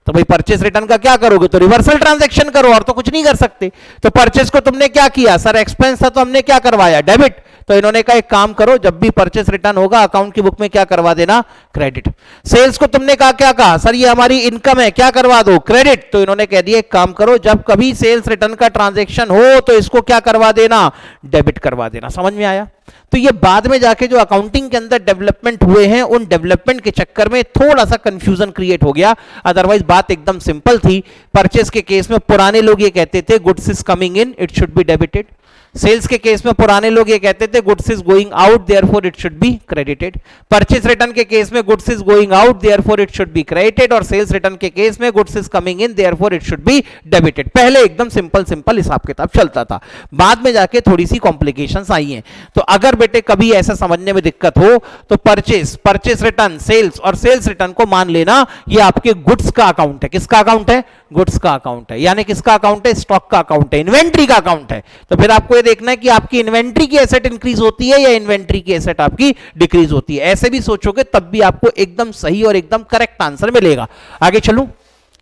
तो भाई परचेस रिटर्न का क्या करोगे? तो रिवर्सल ट्रांजैक्शन करो, और तो कुछ नहीं कर सकते। तो परचेस को तुमने क्या किया? सर एक्सपेंस था तो हमने क्या करवाया? डेबिट। तो इन्होंने कहा एक काम करो, जब भी परचेस रिटर्न होगा अकाउंट की बुक में क्या करवा देना? क्रेडिट। सेल्स को तुमने कहा क्या कहा? सर ये हमारी इनकम है, क्या करवा दो? क्रेडिट। तो इन्होंने कह दिया एक काम करो, जब कभी सेल्स रिटर्न का ट्रांजैक्शन हो तो इसको क्या करवा देना? डेबिट करवा देना। समझ में आया? तो ये बाद में जाके जो अकाउंटिंग के अंदर डेवलपमेंट हुए हैं उन डेवलपमेंट के चक्कर में थोड़ा सा कंफ्यूजन क्रिएट हो गया, अदरवाइज बात एकदम सिंपल थी। परचेस के केस में पुराने लोग ये कहते थे goods is coming in, it should be debited. Sales के केस में पुराने लोग ये कहते थे goods is going out, therefore it should be credited. Purchase return के केस में goods is going out, therefore it should be credited, और सेल्स रिटर्न के केस में goods is coming in, therefore it should be debited. पहले एकदम simple simple हिसाब किताब चलता था, बाद में जाके थोड़ी सी कॉम्प्लिकेशंस आई हैं। तो अगर बेटे कभी ऐसा समझने में दिक्कत हो तो परचेस रिटर्न, सेल्स और सेल्स रिटर्न को मान लेना ये आपके गुड्स का अकाउंट है। किसका अकाउंट है? गुड्स का अकाउंट है। यानी किसका अकाउंट है? स्टॉक का अकाउंट है, इन्वेंट्री का अकाउंट है। तो फिर आपको ये देखना है कि आपकी इन्वेंट्री की एसेट इंक्रीज होती है या इन्वेंट्री की एसेट आपकी डिक्रीज होती है। ऐसे भी सोचोगे तब भी आपको एकदम सही और एकदम करेक्ट आंसर मिलेगा। आगे चलूं?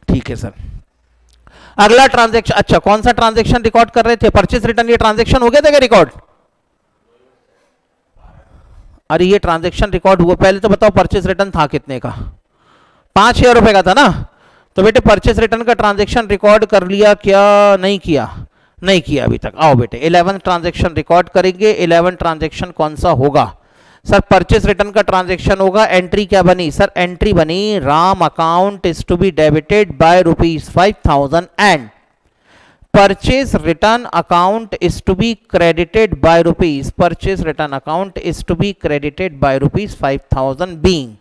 ठीक है सर। अगला ट्रांजैक्शन, अच्छा कौन सा ट्रांजैक्शन रिकॉर्ड कर रहे थे? Purchase return. ये ट्रांजैक्शन हो गया था क्या रिकॉर्ड? अरे ये ट्रांजैक्शन रिकॉर्ड हुआ, पहले तो बताओ परचेस रिटर्न था कितने का? 5,000 रुपए का था ना। तो बेटे परचेस रिटर्न का ट्रांजैक्शन रिकॉर्ड कर लिया क्या? नहीं किया, नहीं किया अभी तक। आओ बेटे 11 ट्रांजैक्शन रिकॉर्ड करेंगे। 11 ट्रांजैक्शन कौन सा होगा? सर परचेस रिटर्न का ट्रांजैक्शन होगा। एंट्री क्या बनी? सर एंट्री बनी Ram account is to be debited by ₹5,000 and purchase return account is to be credited by purchase return account is to be credited by ₹5,000 being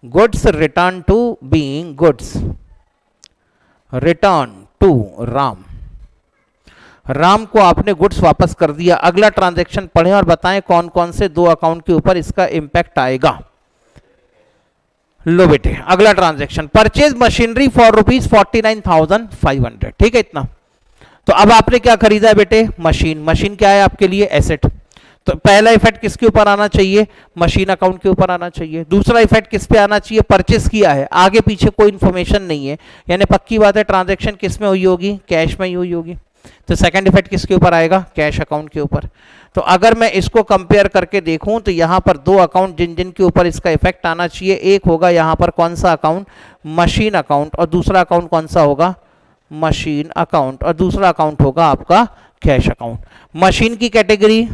goods return to being goods return to Ram को आपने goods वापस कर दिया। अगला transaction पढ़ें और बताएं कौन कौन से दो अकाउंट के ऊपर इसका इंपैक्ट आएगा। लो बेटे अगला ट्रांजैक्शन, परचेज मशीनरी फॉर ₹49,500। ठीक है इतना। तो अब आपने क्या खरीदा है बेटे? मशीन। मशीन क्या है आपके लिए? एसेट। तो पहला इफेक्ट किसके ऊपर आना चाहिए? मशीन अकाउंट के ऊपर आना चाहिए। दूसरा इफेक्ट किस पे आना चाहिए? परचेस किया है, आगे पीछे कोई इंफॉर्मेशन नहीं है, यानी पक्की बात है ट्रांजैक्शन किस में हुई होगी? कैश में ही हुई होगी। तो सेकंड इफेक्ट किसके ऊपर आएगा? कैश अकाउंट के ऊपर। तो अगर मैं इसको कंपेयर करके देखूं तो यहां पर दो अकाउंट जिन जिन के ऊपर इसका इफेक्ट आना चाहिए, एक होगा यहां पर कौन सा अकाउंट? मशीन अकाउंट, और दूसरा अकाउंट कौन सा होगा? मशीन अकाउंट, और दूसरा अकाउंट होगा आपका कैश अकाउंट। मशीन की category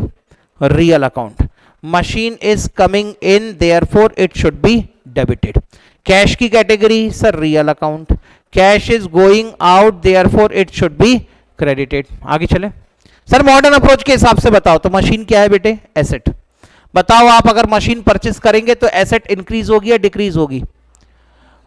real account, machine is coming in therefore it should be debited. Cash की category sir real account, cash is going out therefore it should be credited. आगे चले sir modern approach के हिसाब से बताओ तो machine क्या है बेटे? एसेट। बताओ आप अगर मशीन परचेस करेंगे तो एसेट इंक्रीज होगी या डिक्रीज होगी?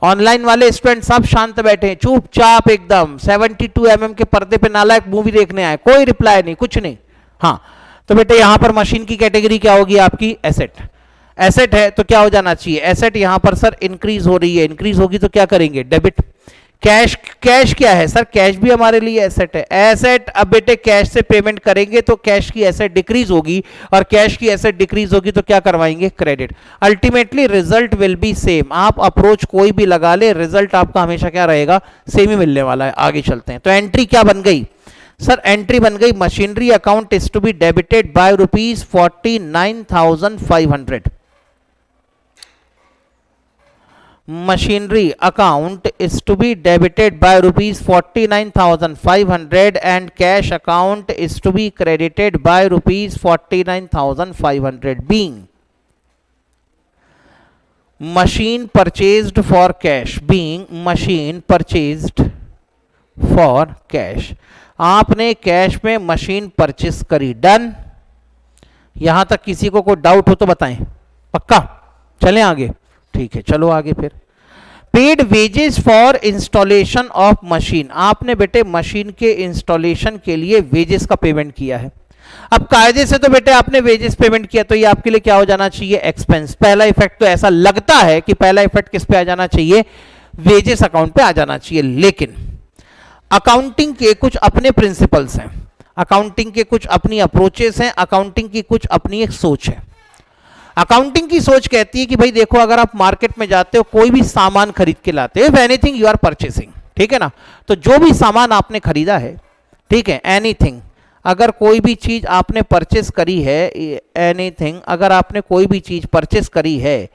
ऑनलाइन वाले स्टूडेंट सब शांत बैठे हैं, चुपचाप एकदम 72 mm के पर्दे पे नालायक मूवी देखने आए, कोई रिप्लाई नहीं, कुछ नहीं। हाँ तो बेटे यहां पर मशीन की कैटेगरी क्या होगी आपकी? एसेट। एसेट है तो क्या हो जाना चाहिए, एसेट यहां पर सर इंक्रीज हो रही है, इंक्रीज होगी तो क्या करेंगे, डेबिट। कैश, कैश क्या है सर, कैश भी हमारे लिए एसेट है, एसेट। अब बेटे कैश से पेमेंट करेंगे तो कैश की एसेट डिक्रीज होगी, और कैश की एसेट डिक्रीज होगी तो क्या करवाएंगे, credit. Ultimately result will be same, आप अप्रोच कोई भी लगा ले, रिजल्ट आपका हमेशा क्या रहेगा, सेम ही मिलने वाला है। आगे चलते हैं, तो एंट्री क्या बन गई सर, एंट्री बन गई machinery account is to be debited by ₹49,500। machinery account is to be debited by ₹49,500 and cash account is to be credited by ₹49,500 being machine purchased for cash, being machine purchased for cash। आपने cash में machine purchase करी, done. यहां तक किसी को कोई doubt हो तो बताएं, पक्का। चलें आगे, ठीक है चलो आगे फिर। Paid wages for installation of machine, आपने बेटे मशीन के इंस्टॉलेशन के लिए वेजेस का पेमेंट किया है। अब कायदे से तो बेटे आपने वेजेस पेमेंट किया तो ये आपके लिए क्या हो जाना चाहिए, एक्सपेंस। पहला इफेक्ट तो ऐसा लगता है कि पहला इफेक्ट किस पे आ जाना चाहिए, वेजेस अकाउंट पे आ जाना चाहिए, लेकिन अकाउंटिंग के कुछ अपने प्रिंसिपल्स हैं, अकाउंटिंग के कुछ अपनी अप्रोचेस हैं, अकाउंटिंग की कुछ अपनी एक सोच है। अकाउंटिंग की सोच कहती है कि भाई देखो, अगर आप मार्केट में जाते हो, कोई भी सामान खरीद के लाते हो, if anything you are purchasing, ठीक है ना, तो जो भी सामान आपने खरीदा है, ठीक है, एनीथिंग, अगर कोई भी चीज आपने परचेस करी है, एनीथिंग, अगर आपने कोई भी चीज परचेस करी है,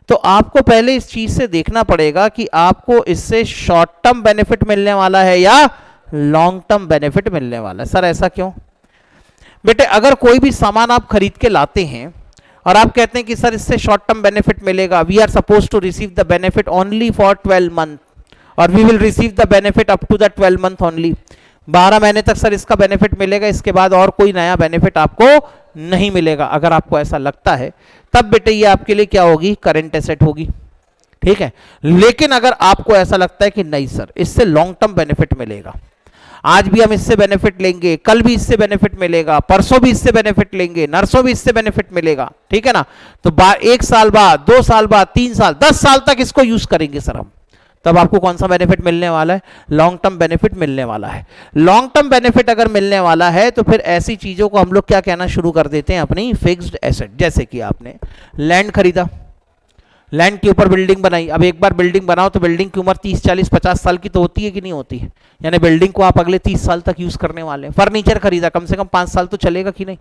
तो आपको पहले इस चीज से देखना पड़ेगा कि आपको इससे शॉर्ट टर्म बेनिफिट मिलने वाला है या लॉन्ग टर्म बेनिफिट मिलने वाला है। सर ऐसा क्यों बेटे, अगर कोई भी सामान आप खरीद के लाते हैं और आप कहते हैं कि सर इससे शॉर्ट टर्म बेनिफिट मिलेगा, we are suppose to receive the benefit only for 12 month और we will receive the benefit up to the 12 month only, 12 महीने तक सर इसका बेनिफिट मिलेगा, इसके बाद और कोई नया बेनिफिट आपको नहीं मिलेगा। अगर आपको ऐसा लगता है तब बेटे ये आपके लिए क्या होगी, करंट एसेट होगी, ठीक है। लेकिन अगर आपको ऐसा लगता है कि नहीं सर इससे लॉन्ग टर्म बेनिफिट मिलेगा, आज भी हम इससे बेनिफिट लेंगे, कल भी इससे बेनिफिट मिलेगा, परसों भी इससे बेनिफिट लेंगे, नरसों भी इससे बेनिफिट मिलेगा, ठीक है ना, तो 1 साल बाद, 2 साल बाद, 3 साल, 10 साल तक इसको यूज करेंगे सर हम, तब आपको कौन सा बेनिफिट मिलने वाला है, लॉन्ग टर्म बेनिफिट मिलने वाला है। लॉन्ग टर्म बेनिफिट अगर मिलने वाला है तो फिर ऐसी चीजों को हम लोग क्या कहना शुरू कर देते हैं, अपनी फिक्स्ड एसेट। जैसे कि आपने लैंड खरीदा, लैंड के ऊपर बिल्डिंग बनाई, अब एक बार बिल्डिंग बनाओ तो बिल्डिंग की उम्र 30, 40, 50 साल की तो होती है कि नहीं होती है, यानी बिल्डिंग को आप अगले 30 साल तक यूज करने वाले हैं। फर्नीचर खरीदा, कम से कम 5 साल तो चलेगा कि नहीं,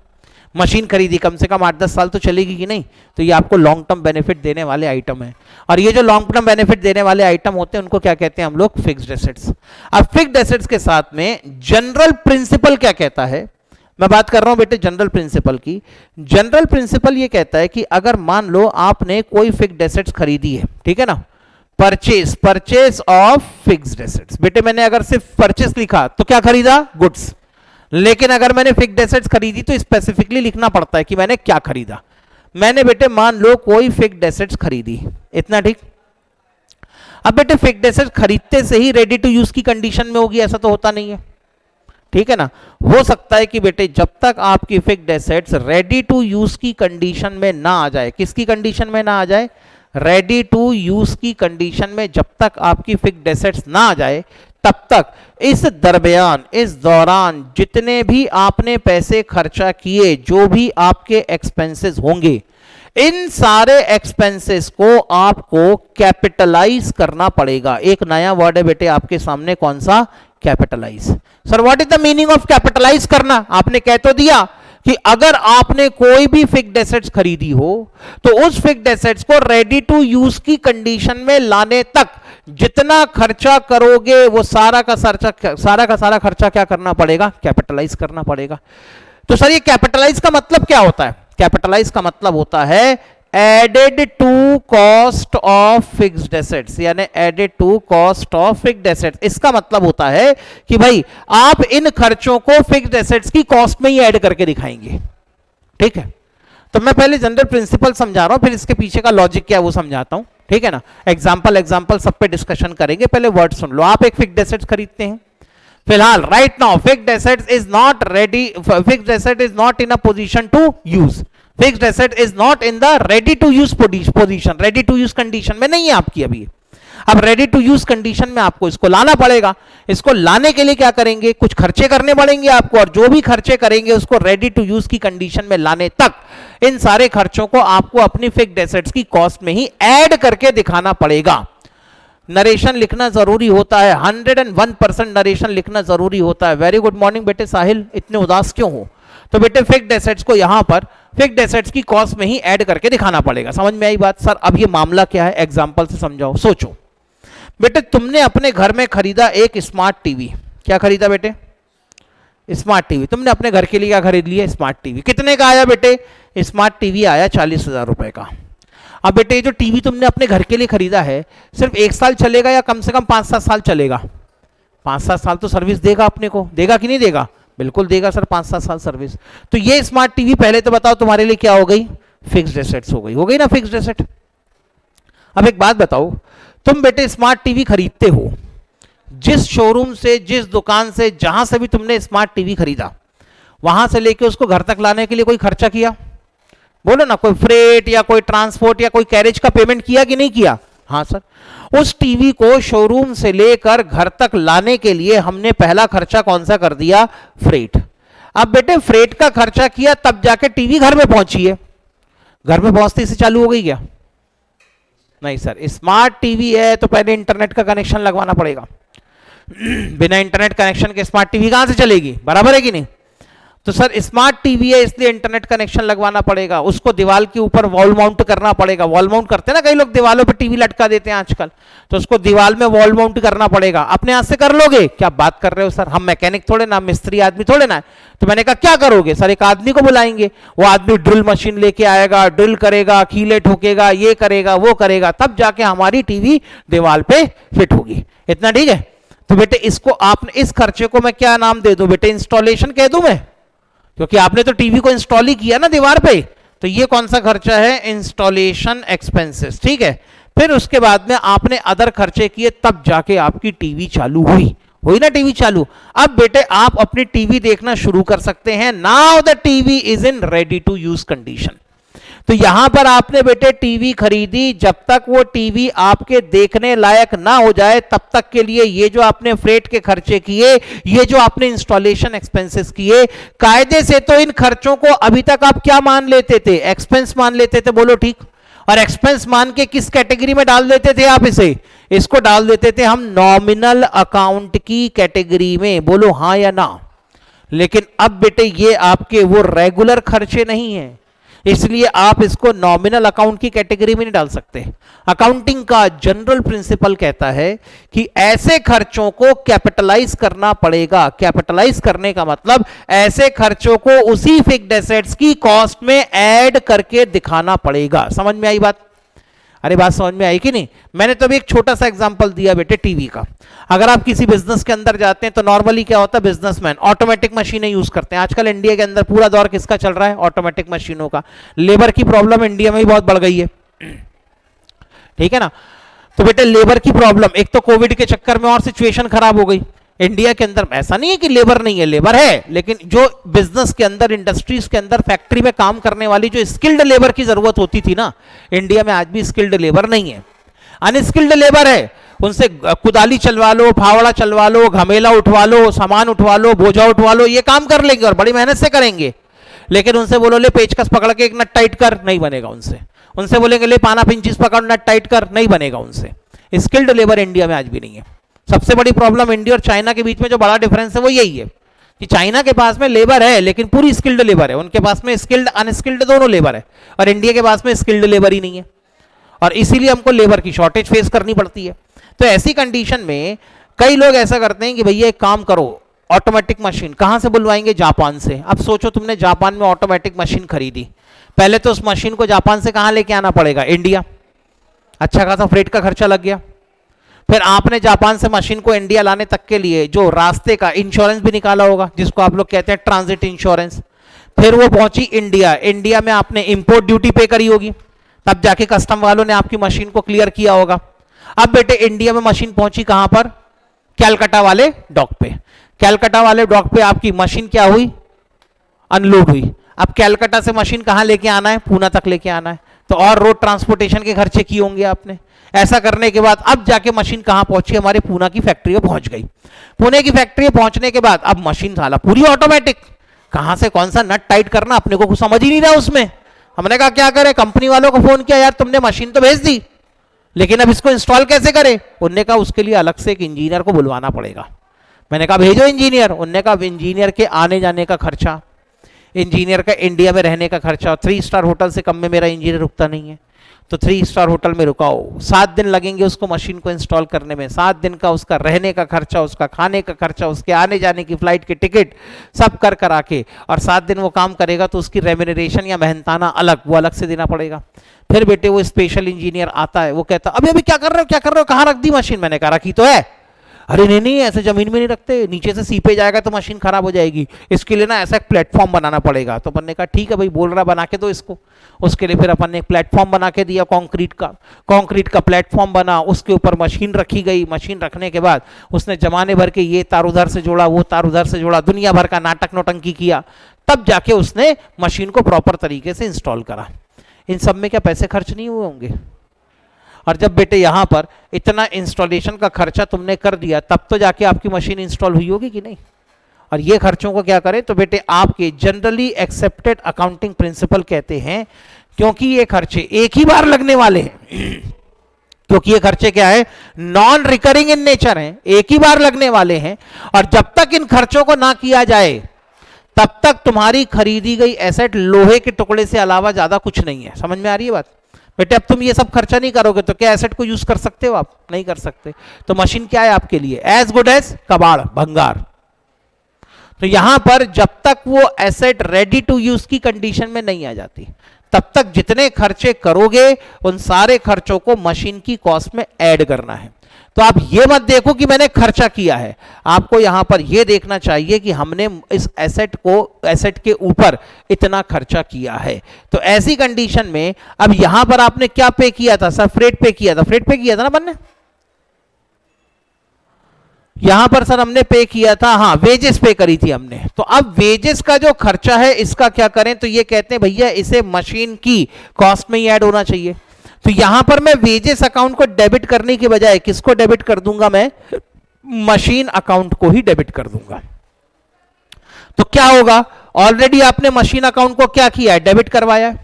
मशीन खरीदी कम से कम 8-10 साल तो चलेगी कि नहीं, तो ये आपको लॉन्ग टर्म बेनिफिट देने वाले आइटम है। और ये जो लॉन्ग टर्म बेनिफिट देने वाले आइटम होते हैं उनको क्या कहते हैं हम लोग, फिक्स्ड एसेट्स। अब फिक्स्ड एसेट्स के साथ में जनरल प्रिंसिपल क्या कहता है, मैं बात कर रहा हूं बेटे जनरल प्रिंसिपल की। जनरल प्रिंसिपल ये कहता है कि अगर मान लो आपने कोई फिक्स्ड एसेट्स खरीदी है, ठीक है ना, परचेस ऑफ फिक्स्ड एसेट्स, बेटे मैंने अगर सिर्फ परचेस लिखा तो क्या खरीदा, गुड्स, लेकिन अगर मैंने फिक्स्ड एसेट्स खरीदी तो स्पेसिफिकली लिखना पड़ता है कि मैंने क्या खरीदा। मैंने बेटे मान लो कोई फिक्स्ड एसेट्स खरीदी, इतना ठीक। अब बेटे फिक्स्ड एसेट्स खरीदते से ही रेडी टू यूज की कंडीशन में होगी, ऐसा तो होता नहीं है, ठीक है ना। हो सकता है कि बेटे जब तक आपकी fixed assets ready to use की कंडीशन में ना आ जाए, किसकी कंडीशन में ना आ जाए, रेडी टू यूज की कंडीशन में जब तक आपकी फिक्स्ड एसेट्स ना आ जाए, तब तक इस दरमियान, इस दौरान जितने भी आपने पैसे खर्चा किए, जो भी आपके एक्सपेंसेस होंगे, इन सारे एक्सपेंसेस को आपको कैपिटलाइज करना पड़ेगा। एक नया वर्ड है बेटे आपके सामने, कौन सा, capitalise. Sir what is the meaning of capitalise करना, आपने कह तो दिया कि अगर आपने कोई भी फिक्स्ड एसेट्स खरीदी हो तो उस फिक्स्ड एसेट्स को रेडी टू यूज की कंडीशन में लाने तक जितना खर्चा करोगे वो सारा का सारा खर्चा क्या करना पड़ेगा, कैपिटलाइज करना पड़ेगा। तो सर ये कैपिटलाइज का मतलब क्या होता है, कैपिटलाइज का मतलब होता है added to cost of fixed assets, यानी added to cost of fixed assets. इसका मतलब होता है कि भाई आप इन खर्चों को फिक्स्ड एसेट्स की कॉस्ट में ही ऐड करके दिखाएंगे, ठीक है। तो मैं पहले जनरल प्रिंसिपल समझा रहा हूं, फिर इसके पीछे का लॉजिक क्या है वो समझाता हूं, ठीक है ना। एग्जांपल सब पे डिस्कशन करेंगे, पहले वर्ड सुन लो। आप एक फिक्स्ड एसेट्स खरीदते हैं, फिलहाल right now fixed assets is not ready, fixed asset is not in a position to use, fixed asset is not in the ready to use position, ready to use condition में नहीं है आपकी अभी। अब ready to use condition में आपको इसको लाना पड़ेगा। इसको लाने के लिए क्या करेंगे, कुछ खर्चे करने पड़ेंगे आपको, और जो भी खर्चे करेंगे उसको रेडी टू यूज की कंडीशन में लाने तक इन सारे खर्चों को आपको अपनी फिक्स्ड एसेट्स की कॉस्ट में ही ऐड करके दिखाना पड़ेगा। नरेशन लिखना जरूरी होता है, 101% नरेशन लिखना जरूरी होता है। वेरी गुड मॉर्निंग बेटे साहिल, इतने उदास क्यों हो? तो बेटे फिक्स्ड एसेट्स को यहां पर फिक्स्ड एसेट्स की कॉस्ट में ही ऐड करके दिखाना पड़ेगा। समझ में आई बात? सर अब ये मामला क्या है, एग्जांपल से समझाओ। सोचो बेटे, तुमने अपने घर में खरीदा एक स्मार्ट टीवी। क्या खरीदा बेटे? Smart TV. तुमने अपने घर के लिए क्या खरीद लिया? Smart TV. कितने का आया बेटे? स्मार्ट टीवी आया 40,000 रुपए का। अब बेटे जो टीवी तुमने अपने घर के लिए खरीदा है, सिर्फ 1 साल चलेगा या कम से कम 5-7 साल चलेगा? 5-7 साल तो सर्विस देगा अपने को, देगा कि नहीं देगा? बिल्कुल देगा सर, 5-7 साल सर्विस। तो ये स्मार्ट टीवी पहले तो बताओ तुम्हारे लिए क्या हो गई? फिक्स्ड एसेट्स हो गई ना फिक्स्ड एसेट। अब एक बात बताओ, तुम बेटे स्मार्ट टीवी खरीदते हो, जिस शोरूम से, जिस दुकान से, जहां से भी तुमने स्मार्ट टीवी खरीदा, वहां से लेके उसको घर तक लाने के लिए कोई खर्चा किया? बोलो ना, कोई फ्रेट या कोई ट्रांसपोर्ट या कोई कैरेज का पेमेंट किया कि नहीं किया? हाँ सर। उस टीवी को शोरूम से लेकर घर तक लाने के लिए हमने पहला खर्चा कौन सा कर दिया? फ्रेट। अब बेटे फ्रेट का खर्चा किया तब जाके टीवी घर में पहुंची है। घर में पहुंचते से चालू हो गई क्या? नहीं सर, स्मार्ट टीवी है तो पहले इंटरनेट का कनेक्शन लगवाना पड़ेगा। बिना इंटरनेट कनेक्शन के स्मार्ट टीवी कहां से चलेगी? बराबर है कि नहीं? तो सर स्मार्ट टीवी है इसलिए इंटरनेट कनेक्शन लगवाना पड़ेगा, उसको दीवार के ऊपर वॉल माउंट करना पड़ेगा। वॉल माउंट करते हैं ना कई लोग, दीवारों पे टीवी लटका देते हैं आजकल, तो उसको दीवार में वॉल माउंट करना पड़ेगा। अपने हाथ से कर लोगे? क्या बात कर रहे हो सर, हम मैकेनिक थोड़े ना, मिस्त्री आदमी थोड़े ना। तो मैंने कहा क्या करोगे? सर एक आदमी को बुलाएंगे, वो आदमी ड्रिल मशीन लेके आएगा, ड्रिल करेगा, कीले ठोकेगा, ये करेगा वो करेगा, तब जाके हमारी टीवी दीवार पे फिट होगी। इतना ठीक है? तो बेटे इसको आपने, इस खर्चे को मैं क्या नाम दे दूं बेटे? इंस्टॉलेशन कह दूं मैं, क्योंकि आपने तो टीवी को इंस्टॉल ही किया ना दीवार पे। तो ये कौन सा खर्चा है? Installation expenses. ठीक है, फिर उसके बाद में आपने अदर खर्चे किए, तब जाके आपकी टीवी चालू हुई ना टीवी चालू। अब बेटे आप अपनी टीवी देखना शुरू कर सकते हैं। Now the TV is in ready to use condition. तो यहां पर आपने बेटे टीवी खरीदी, जब तक वो टीवी आपके देखने लायक ना हो जाए तब तक के लिए ये जो आपने फ्रेट के खर्चे किए, ये जो आपने इंस्टॉलेशन एक्सपेंसेस किए, कायदे से तो इन खर्चों को अभी तक आप क्या मान लेते थे? एक्सपेंस मान लेते थे। बोलो ठीक। और एक्सपेंस मान के किस कैटेगरी में डाल देते थे आप इसे? इसको डाल देते थे हम नॉमिनल अकाउंट की कैटेगरी में। बोलो हां या ना? लेकिन अब बेटे ये आपके वो रेगुलर खर्चे नहीं है, इसलिए आप इसको नॉमिनल अकाउंट की कैटेगरी में नहीं डाल सकते। अकाउंटिंग का जनरल प्रिंसिपल कहता है कि ऐसे खर्चों को कैपिटलाइज करना पड़ेगा। कैपिटलाइज करने का मतलब ऐसे खर्चों को उसी फिक्स्ड एसेट्स की कॉस्ट में ऐड करके दिखाना पड़ेगा। समझ में आई बात? अरे बात समझ में आई कि नहीं? मैंने तो अभी एक छोटा सा एग्जांपल दिया बेटे टीवी का। अगर आप किसी बिजनेस के अंदर जाते हैं तो नॉर्मली क्या होता है, बिजनेसमैन ऑटोमेटिक मशीनें यूज करते हैं। आजकल इंडिया के अंदर पूरा दौर किसका चल रहा है? ऑटोमेटिक मशीनों का। लेबर की प्रॉब्लम इंडिया में भी बहुत बढ़ गई है, ठीक है ना? तो बेटे लेबर की प्रॉब्लम, एक तो कोविड के चक्कर में और सिचुएशन खराब हो गई इंडिया के अंदर। ऐसा नहीं है कि लेबर नहीं है, लेबर है, लेकिन जो बिजनेस के अंदर, इंडस्ट्रीज के अंदर, फैक्ट्री में काम करने वाली जो स्किल्ड लेबर की जरूरत होती थी ना, इंडिया में आज भी स्किल्ड लेबर नहीं है, अनस्किल्ड लेबर है। उनसे कुदाली चलवा लो, फावड़ा चलवा लो, घमेला उठवा लो, सामान उठवा लो, बोझा उठवा लो, ये काम कर लेंगे और बड़ी मेहनत से करेंगे। लेकिन उनसे बोलो ले पेचकस पकड़ के एक नट टाइट कर, नहीं बनेगा उनसे। उनसे बोलेंगे ले पाना पिंचिस पकड़, नट टाइट कर, नहीं बनेगा उनसे। स्किल्ड लेबर इंडिया में आज भी नहीं है। सबसे बड़ी प्रॉब्लम इंडिया और चाइना के बीच में जो बड़ा डिफरेंस है वो यही है कि चाइना के पास में लेबर है लेकिन पूरी स्किल्ड लेबर है, उनके पास में स्किल्ड अनस्किल्ड दोनों लेबर है, और इंडिया के पास में स्किल्ड लेबर ही नहीं है, और इसीलिए हमको लेबर की शॉर्टेज फेस करनी पड़ती है। तो ऐसी कंडीशन में कई लोग ऐसा करते हैं कि भैया एक काम करो, ऑटोमेटिक मशीन कहां से बुलवाएंगे? जापान से। अब सोचो तुमने जापान में ऑटोमेटिक मशीन खरीदी, पहले तो उस मशीन को जापान से कहां लेके आना पड़ेगा? इंडिया। अच्छा खासा फ्रेट का खर्चा लग गया। फिर आपने जापान से मशीन को इंडिया लाने तक के लिए जो रास्ते का इंश्योरेंस भी निकाला होगा, जिसको आप लोग कहते हैं ट्रांजिट इंश्योरेंस। फिर वो पहुंची इंडिया, इंडिया में आपने इंपोर्ट ड्यूटी पे करी होगी, तब जाके कस्टम वालों ने आपकी मशीन को क्लियर किया होगा। अब बेटे इंडिया में मशीन पहुंची कहां पर? कैलकाटा वाले डॉक पे। कैलकाटा वाले डॉक पे आपकी मशीन क्या हुई? अनलोड हुई। अब कैलकाटा से मशीन कहाँ लेके आना है, पूना तक लेके आना है, तो और रोड ट्रांसपोर्टेशन के खर्चे किए होंगे आपने। ऐसा करने के बाद अब जाके मशीन कहाँ पहुंची, हमारे पूना की फैक्ट्री में पहुंच गई। पुणे की फैक्ट्री में पहुंचने के बाद अब मशीन साला पूरी ऑटोमेटिक, कहां से कौन सा नट टाइट करना अपने को कुछ समझ ही नहीं रहा उसमें। हमने कहा क्या करें, कंपनी वालों को फोन किया, यार तुमने मशीन तो भेज दी लेकिन अब इसको इंस्टॉल कैसे करें। उनने कहा उसके लिए अलग से एक इंजीनियर को बुलवाना पड़ेगा। मैंने कहा भेजो इंजीनियर। उनने कहा इंजीनियर के आने जाने का खर्चा, इंजीनियर का इंडिया में रहने का खर्चा, 3 स्टार होटल से कम में मेरा इंजीनियर रुकता नहीं है, तो 3 स्टार होटल में रुकाओ, 7 दिन लगेंगे उसको मशीन को इंस्टॉल करने में, 7 दिन का उसका रहने का खर्चा, उसका खाने का खर्चा, उसके आने जाने की फ्लाइट की टिकट सब कर करा के, और 7 दिन वो काम करेगा तो उसकी रेम्यूनरेशन या मेहनताना अलग, वो अलग से देना पड़ेगा। फिर बेटे वो स्पेशल इंजीनियर आता है, वो कहता अभी अभी क्या कर रहे हो, क्या कर रहे हो, कहाँ रख दी मशीन। मैंने कहा रखी तो है। अरे नहीं नहीं, ऐसे जमीन में नहीं रखते, नीचे से सीपे जाएगा तो मशीन खराब हो जाएगी, इसके लिए ना ऐसा एक प्लेटफॉर्म बनाना पड़ेगा। तो अपन ने कहा ठीक है भाई, बोल रहा बना के दो इसको। उसके लिए फिर अपन ने एक प्लेटफॉर्म बना के दिया, कंक्रीट का प्लेटफॉर्म बना, उसके ऊपर मशीन रखी गई। मशीन रखने के बाद उसने जमाने भर के ये तार उधर से जोड़ा, वो तार उधर से जोड़ा, दुनिया भर का नाटक नौटंकी किया, तब जाके उसने मशीन को प्रॉपर तरीके से इंस्टॉल करा। इन सब में क्या पैसे खर्च नहीं हुए होंगे? और जब बेटे यहां पर इतना इंस्टॉलेशन का खर्चा तुमने कर दिया, तब तो जाके आपकी मशीन इंस्टॉल हुई होगी कि नहीं। और ये खर्चों को क्या करें, तो बेटे आपके जनरली एक्सेप्टेड अकाउंटिंग प्रिंसिपल कहते हैं, क्योंकि ये खर्चे एक ही बार लगने वाले हैं क्योंकि ये खर्चे क्या है, नॉन रिकरिंग इन नेचर हैं, एक ही बार लगने वाले हैं। और जब तक इन खर्चों को ना किया जाए तब तक तुम्हारी खरीदी गई एसेट लोहे के टुकड़े से अलावा ज्यादा कुछ नहीं है। समझ में आ रही है बात? बेटे अब तुम ये सब खर्चा नहीं करोगे तो क्या एसेट को यूज कर सकते हो? आप नहीं कर सकते। तो मशीन क्या है आपके लिए? एज गुड एज कबाड़, भंगार। तो यहां पर जब तक वो एसेट रेडी टू यूज की कंडीशन में नहीं आ जाती, तब तक जितने खर्चे करोगे उन सारे खर्चों को मशीन की कॉस्ट में ऐड करना है। तो आप ये मत देखो कि मैंने खर्चा किया है, आपको यहां पर ये देखना चाहिए कि हमने इस एसेट के ऊपर इतना खर्चा किया है। तो ऐसी कंडीशन में अब यहां पर आपने क्या पे किया था सर? फ्रेट पे किया था, फ्रेट पे किया था ना बनने। यहां पर सर हमने पे किया था, हाँ वेजेस पे करी थी हमने। तो अब वेजेस का जो खर्चा है इसका क्या करें, तो ये कहते हैं भैया इसे मशीन की कॉस्ट में ही ऐड होना चाहिए। तो यहां पर मैं वेजेस अकाउंट को डेबिट करने के बजाय किसको डेबिट कर दूंगा? मैं मशीन अकाउंट को ही डेबिट कर दूंगा। तो क्या होगा, ऑलरेडी आपने मशीन अकाउंट को क्या किया है? डेबिट करवाया है।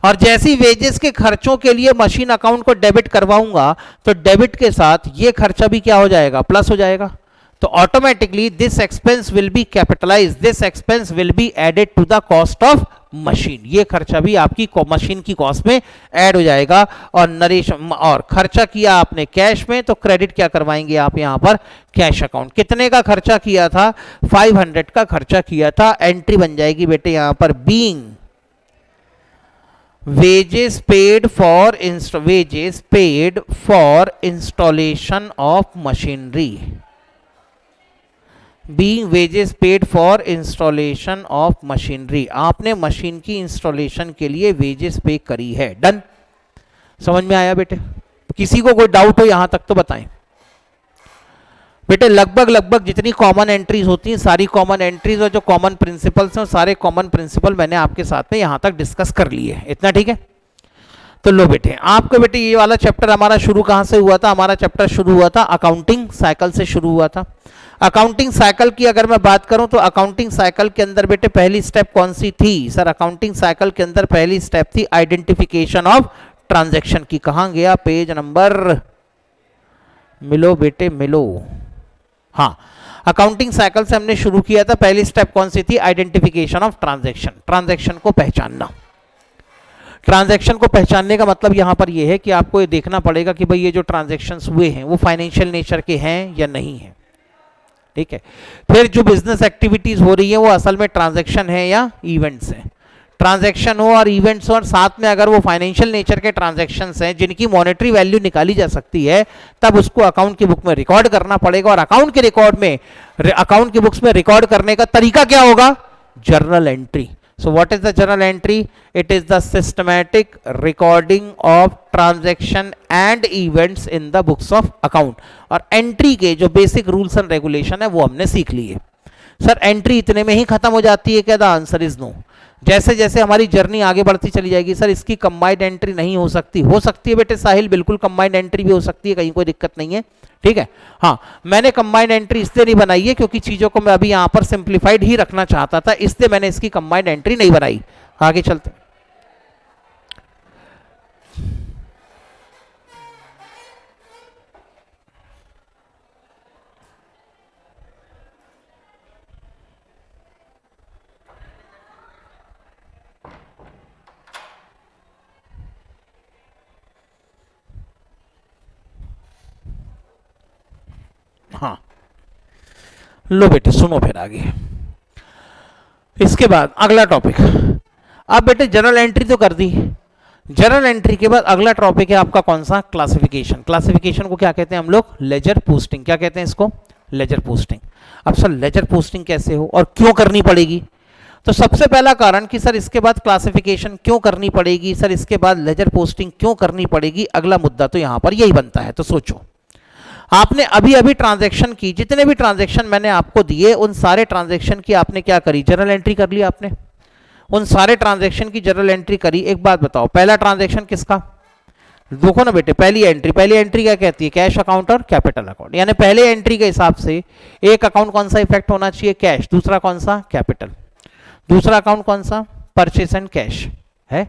और जैसी वेजेस के खर्चों के लिए मशीन अकाउंट को डेबिट करवाऊंगा तो डेबिट के साथ ये खर्चा भी क्या हो जाएगा? प्लस हो जाएगा। तो automatically this expense will be capitalised, this expense will be added to the cost of machine. ये खर्चा भी आपकी मशीन की कॉस्ट में ऐड हो जाएगा। और नरेशन और खर्चा किया आपने कैश में, तो क्रेडिट क्या करवाएंगे आप यहां पर? Cash account. कितने का खर्चा किया था? 500 का खर्चा किया था। एंट्री बन जाएगी बेटे यहां पर being wages paid for installation of machinery, being wages paid for installation of machinery। आपने मशीन की इंस्टॉलेशन के लिए वेजेस पे करी है। डन? समझ में आया बेटे? किसी को कोई डाउट हो यहां तक तो बताएं। बेटे लगभग जितनी कॉमन एंट्रीज होती हैं, सारी कॉमन एंट्रीज और जो कॉमन प्रिंसिपल्स हैं, सारे कॉमन प्रिंसिपल मैंने आपके साथ में यहां तक डिस्कस कर लिए। इतना ठीक है? तो लो बेटे, आपको बेटे ये वाला चैप्टर हमारा शुरू कहां से हुआ था? हमारा चैप्टर शुरू हुआ था अकाउंटिंग साइकिल से शुरू हुआ था। अकाउंटिंग साइकिल की अगर मैं बात करूं तो अकाउंटिंग साइकिल के अंदर बेटे पहली स्टेप कौन सी थी? सर अकाउंटिंग साइकिल के अंदर पहली स्टेप थी आइडेंटिफिकेशन ऑफ ट्रांजैक्शन की। कहां गया पेज नंबर? मिलो बेटे मिलो। हाँ, अकाउंटिंग साइकिल से हमने शुरू किया था। पहली स्टेप कौन सी थी? आइडेंटिफिकेशन ऑफ ट्रांजैक्शन, ट्रांजैक्शन को पहचानना। ट्रांजैक्शन को पहचानने का मतलब यहां पर यह है कि आपको ये देखना पड़ेगा कि भाई ये जो ट्रांजैक्शंस हुए हैं वो फाइनेंशियल नेचर के हैं या नहीं है। ठीक है? फिर जो बिजनेस एक्टिविटीज हो रही है वो असल में ट्रांजैक्शन है या इवेंट्स हैं। ट्रांजैक्शन हो और इवेंट्स हो और साथ में अगर वो फाइनेंशियल नेचर के ट्रांजैक्शंस हैं जिनकी मॉनेटरी वैल्यू निकाली जा सकती है, तब उसको अकाउंट की बुक में रिकॉर्ड करना पड़ेगा। और अकाउंट की बुक्स में रिकॉर्ड करने का तरीका क्या होगा? Journal entry. So what is the journal entry? It is the systematic recording of transaction and events in the books of account. और एंट्री के जो बेसिक रूल्स एंड रेगुलेशन है वो हमने सीख लिए। सर एंट्री इतने में ही खत्म हो जाती है क्या? The answer is no. जैसे जैसे हमारी जर्नी आगे बढ़ती चली जाएगी, सर इसकी कंबाइंड एंट्री नहीं हो सकती, हो सकती है बेटे साहिल, बिल्कुल कंबाइंड एंट्री भी हो सकती है, कहीं कोई दिक्कत नहीं है, ठीक है। हाँ, मैंने कंबाइंड एंट्री इसलिए नहीं बनाई है क्योंकि चीजों को मैं अभी यहां पर सिंप्लीफाइड ही रखना चाहता था, इसलिए मैंने इसकी कंबाइंड एंट्री नहीं बनाई। आगे चलते हैं। हाँ, लो बेटे सुनो फिर आगे। इसके बाद अगला टॉपिक, अब बेटे जनरल एंट्री तो कर दी, जनरल एंट्री के बाद अगला टॉपिक है आपका कौन सा, क्लासिफिकेशन। क्लासिफिकेशन को क्या कहते हैं हम लोग, लेजर पोस्टिंग। क्या कहते हैं इसको, लेजर पोस्टिंग। अब सर लेजर पोस्टिंग कैसे हो और क्यों करनी पड़ेगी, तो सबसे पहला कारण कि सर इसके बाद क्लासिफिकेशन क्यों करनी पड़ेगी, सर इसके बाद लेजर पोस्टिंग क्यों करनी पड़ेगी, अगला मुद्दा तो यहां पर यही बनता है। तो सोचो, आपने अभी अभी ट्रांजैक्शन की, जितने भी ट्रांजैक्शन मैंने आपको दिए उन सारे ट्रांजैक्शन की आपने क्या करी, जनरल एंट्री कर ली आपने, उन सारे ट्रांजैक्शन की जनरल एंट्री करी। एक बात बताओ, पहला ट्रांजैक्शन किसका, देखो ना बेटे, पहली एंट्री क्या कहती है, कैश अकाउंट और कैपिटल अकाउंट, यानी पहले एंट्री के हिसाब से एक अकाउंट कौन सा इफेक्ट होना चाहिए, कैश, दूसरा कौन सा, कैपिटल, दूसरा अकाउंट कौन सा, परचेस एंड कैश है,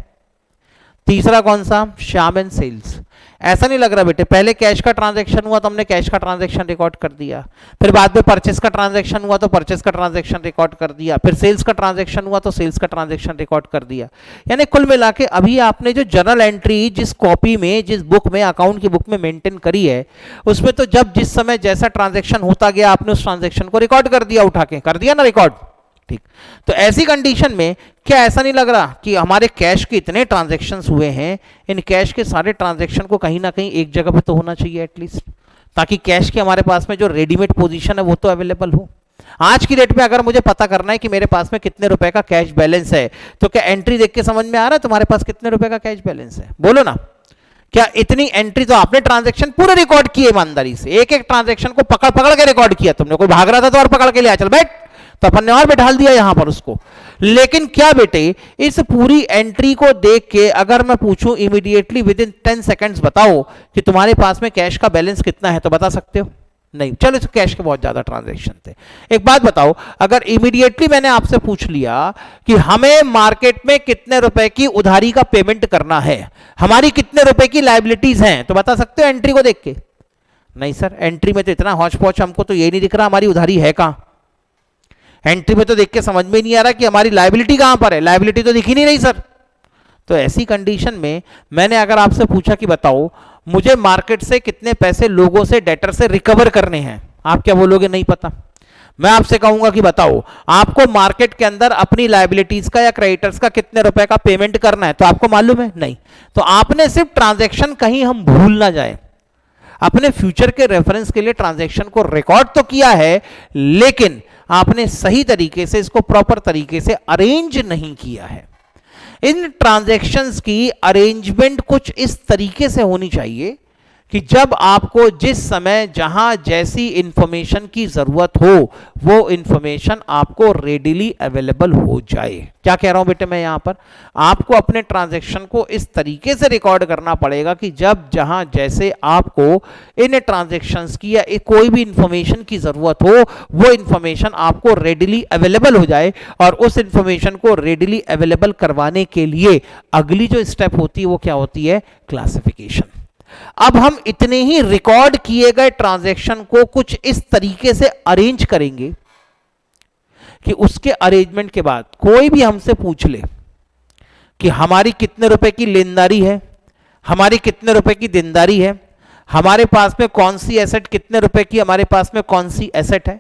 तीसरा कौन सा, श्याम एंड सेल्स। ऐसा नहीं लग रहा बेटे, पहले कैश का ट्रांजैक्शन हुआ तो हमने कैश का ट्रांजैक्शन रिकॉर्ड कर दिया, फिर बाद में परचेस का ट्रांजैक्शन हुआ तो परचेस का ट्रांजैक्शन रिकॉर्ड कर दिया, फिर सेल्स का ट्रांजैक्शन हुआ तो सेल्स का ट्रांजैक्शन रिकॉर्ड कर दिया। यानी कुल मिला के अभी आपने जो जनरल एंट्री जिस कॉपी में, जिस बुक में, अकाउंट की बुक में मेंटेन करी है, उसमें तो जब जिस समय जैसा ट्रांजैक्शन होता गया आपने उस ट्रांजैक्शन को रिकॉर्ड कर दिया, उठा के कर दिया ना रिकॉर्ड, ठीक। तो ऐसी कंडीशन में क्या ऐसा नहीं लग रहा कि हमारे कैश के इतने ट्रांजैक्शंस हुए हैं, इन कैश के सारे ट्रांजैक्शन को कहीं ना कहीं एक जगह पे तो होना चाहिए एटलीस्ट, ताकि कैश के हमारे पास में जो रेडीमेड पोजीशन है वो तो अवेलेबल हो। आज की डेट में अगर मुझे पता करना है कि मेरे पास में कितने रुपए का कैश बैलेंस है, तो क्या एंट्री देख के समझ में आ रहा है तुम्हारे पास कितने रुपए का कैश बैलेंस है, बोलो ना। क्या इतनी एंट्री, तो आपने ट्रांजैक्शन पूरे रिकॉर्ड किए ईमानदारी से, एक एक ट्रांजैक्शन को पकड़ पकड़ के रिकॉर्ड किया तुमने, कोई भाग रहा था तो और पकड़ के लिया, चल बैठ, तो अपन ने और बैठा दिया यहां पर उसको। लेकिन क्या बेटे, इस पूरी एंट्री को देख के अगर मैं पूछूं इमीडिएटली विद इन 10 सेकंड्स बताओ कि तुम्हारे पास में कैश का बैलेंस कितना है, तो बता सकते हो, नहीं। चलो इस कैश के बहुत ज्यादा ट्रांजैक्शन थे। एक बात बताओ, अगर इमीडिएटली मैंने आपसे पूछ लिया कि हमें मार्केट में कितने रुपए की उधारी का पेमेंट करना है, हमारी कितने रुपए की लायबिलिटीज हैं, तो बता सकते हो एंट्री को देख के, नहीं सर एंट्री में तो इतना हौच पौच, हमको तो ये नहीं दिख रहा हमारी उधारी है कहां, एंट्री में तो देख के समझ में नहीं आ रहा कि हमारी लायबिलिटी कहां पर है, लायबिलिटी तो दिख ही नहीं रही सर। तो ऐसी कंडीशन में मैंने अगर आपसे पूछा कि बताओ मुझे मार्केट से कितने पैसे लोगों से, डेटर से रिकवर करने हैं, आप क्या बोलोगे, नहीं पता। मैं आपसे कहूंगा कि बताओ आपको मार्केट के अंदर अपनी लायबिलिटीज का या क्रेडिटर्स का कितने रुपए का पेमेंट करना है, तो आपको मालूम है, नहीं। तो आपने सिर्फ ट्रांजैक्शन कहीं हम भूल ना जाए, अपने फ्यूचर के रेफरेंस के लिए ट्रांजैक्शन को रिकॉर्ड तो किया है, लेकिन आपने सही तरीके से इसको प्रॉपर तरीके से अरेंज नहीं किया है। इन ट्रांजैक्शंस की अरेंजमेंट कुछ इस तरीके से होनी चाहिए कि जब आपको जिस समय जहां जैसी इंफॉर्मेशन की जरूरत हो वो इंफॉर्मेशन आपको रेडिली अवेलेबल हो जाए। क्या कह रहा हूं बेटे मैं यहां पर, आपको अपने ट्रांजैक्शन को इस तरीके से रिकॉर्ड करना पड़ेगा कि जब जहां जैसे आपको इन ट्रांजैक्शंस की या कोई भी इंफॉर्मेशन की जरूरत हो वो इंफॉर्मेशन आपको रेडिली अवेलेबल हो जाए, और उस इंफॉर्मेशन को रेडिली अवेलेबल करवाने के लिए अगली जो स्टेप होती है वो क्या होती है, क्लासिफिकेशन। अब हम इतने ही रिकॉर्ड किए गए ट्रांजैक्शन को कुछ इस तरीके से अरेंज करेंगे कि उसके अरेंजमेंट के बाद कोई भी हमसे पूछ ले कि हमारी कितने रुपए की लेनदारी है, हमारी कितने रुपए की देनदारी है, हमारे पास में कौन सी एसेट, कितने रुपए की हमारे पास में कौन सी एसेट है,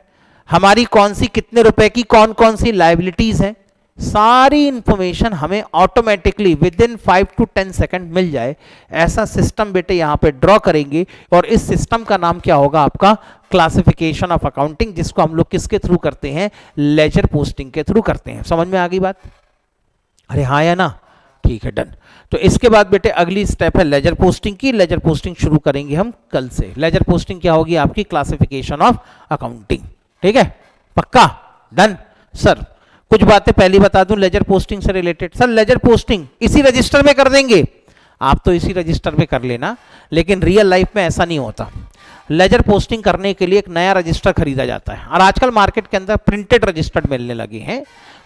हमारी कौन सी कितने रुपए की कौन कौन सी लायबिलिटीज हैं, सारी इंफॉर्मेशन हमें automatically within 5 to 10 second मिल जाए, ऐसा सिस्टम बेटे यहां पे ड्रॉ करेंगे। और इस सिस्टम का नाम क्या होगा आपका, क्लासिफिकेशन ऑफ अकाउंटिंग, जिसको हम लोग किसके थ्रू करते हैं, लेजर पोस्टिंग के थ्रू करते हैं। समझ में आ गई बात, अरे हाँ या ना, ठीक है डन। तो इसके बाद बेटे अगली स्टेप है लेजर पोस्टिंग की। लेजर पोस्टिंग शुरू करेंगे हम कल से। लेजर पोस्टिंग क्या होगी आपकी, क्लासिफिकेशन ऑफ अकाउंटिंग, ठीक है, पक्का डन। सर कुछ बातें पहली बता दूं लेजर पोस्टिंग से रिलेटेड। सर लेजर पोस्टिंग इसी रजिस्टर में कर देंगे, आप तो इसी रजिस्टर में कर लेना, लेकिन रियल लाइफ में ऐसा नहीं होता। लेजर पोस्टिंग करने के लिए एक नया रजिस्टर खरीदा जाता है, और आजकल मार्केट के अंदर प्रिंटेड रजिस्टर मिलने लगे हैं।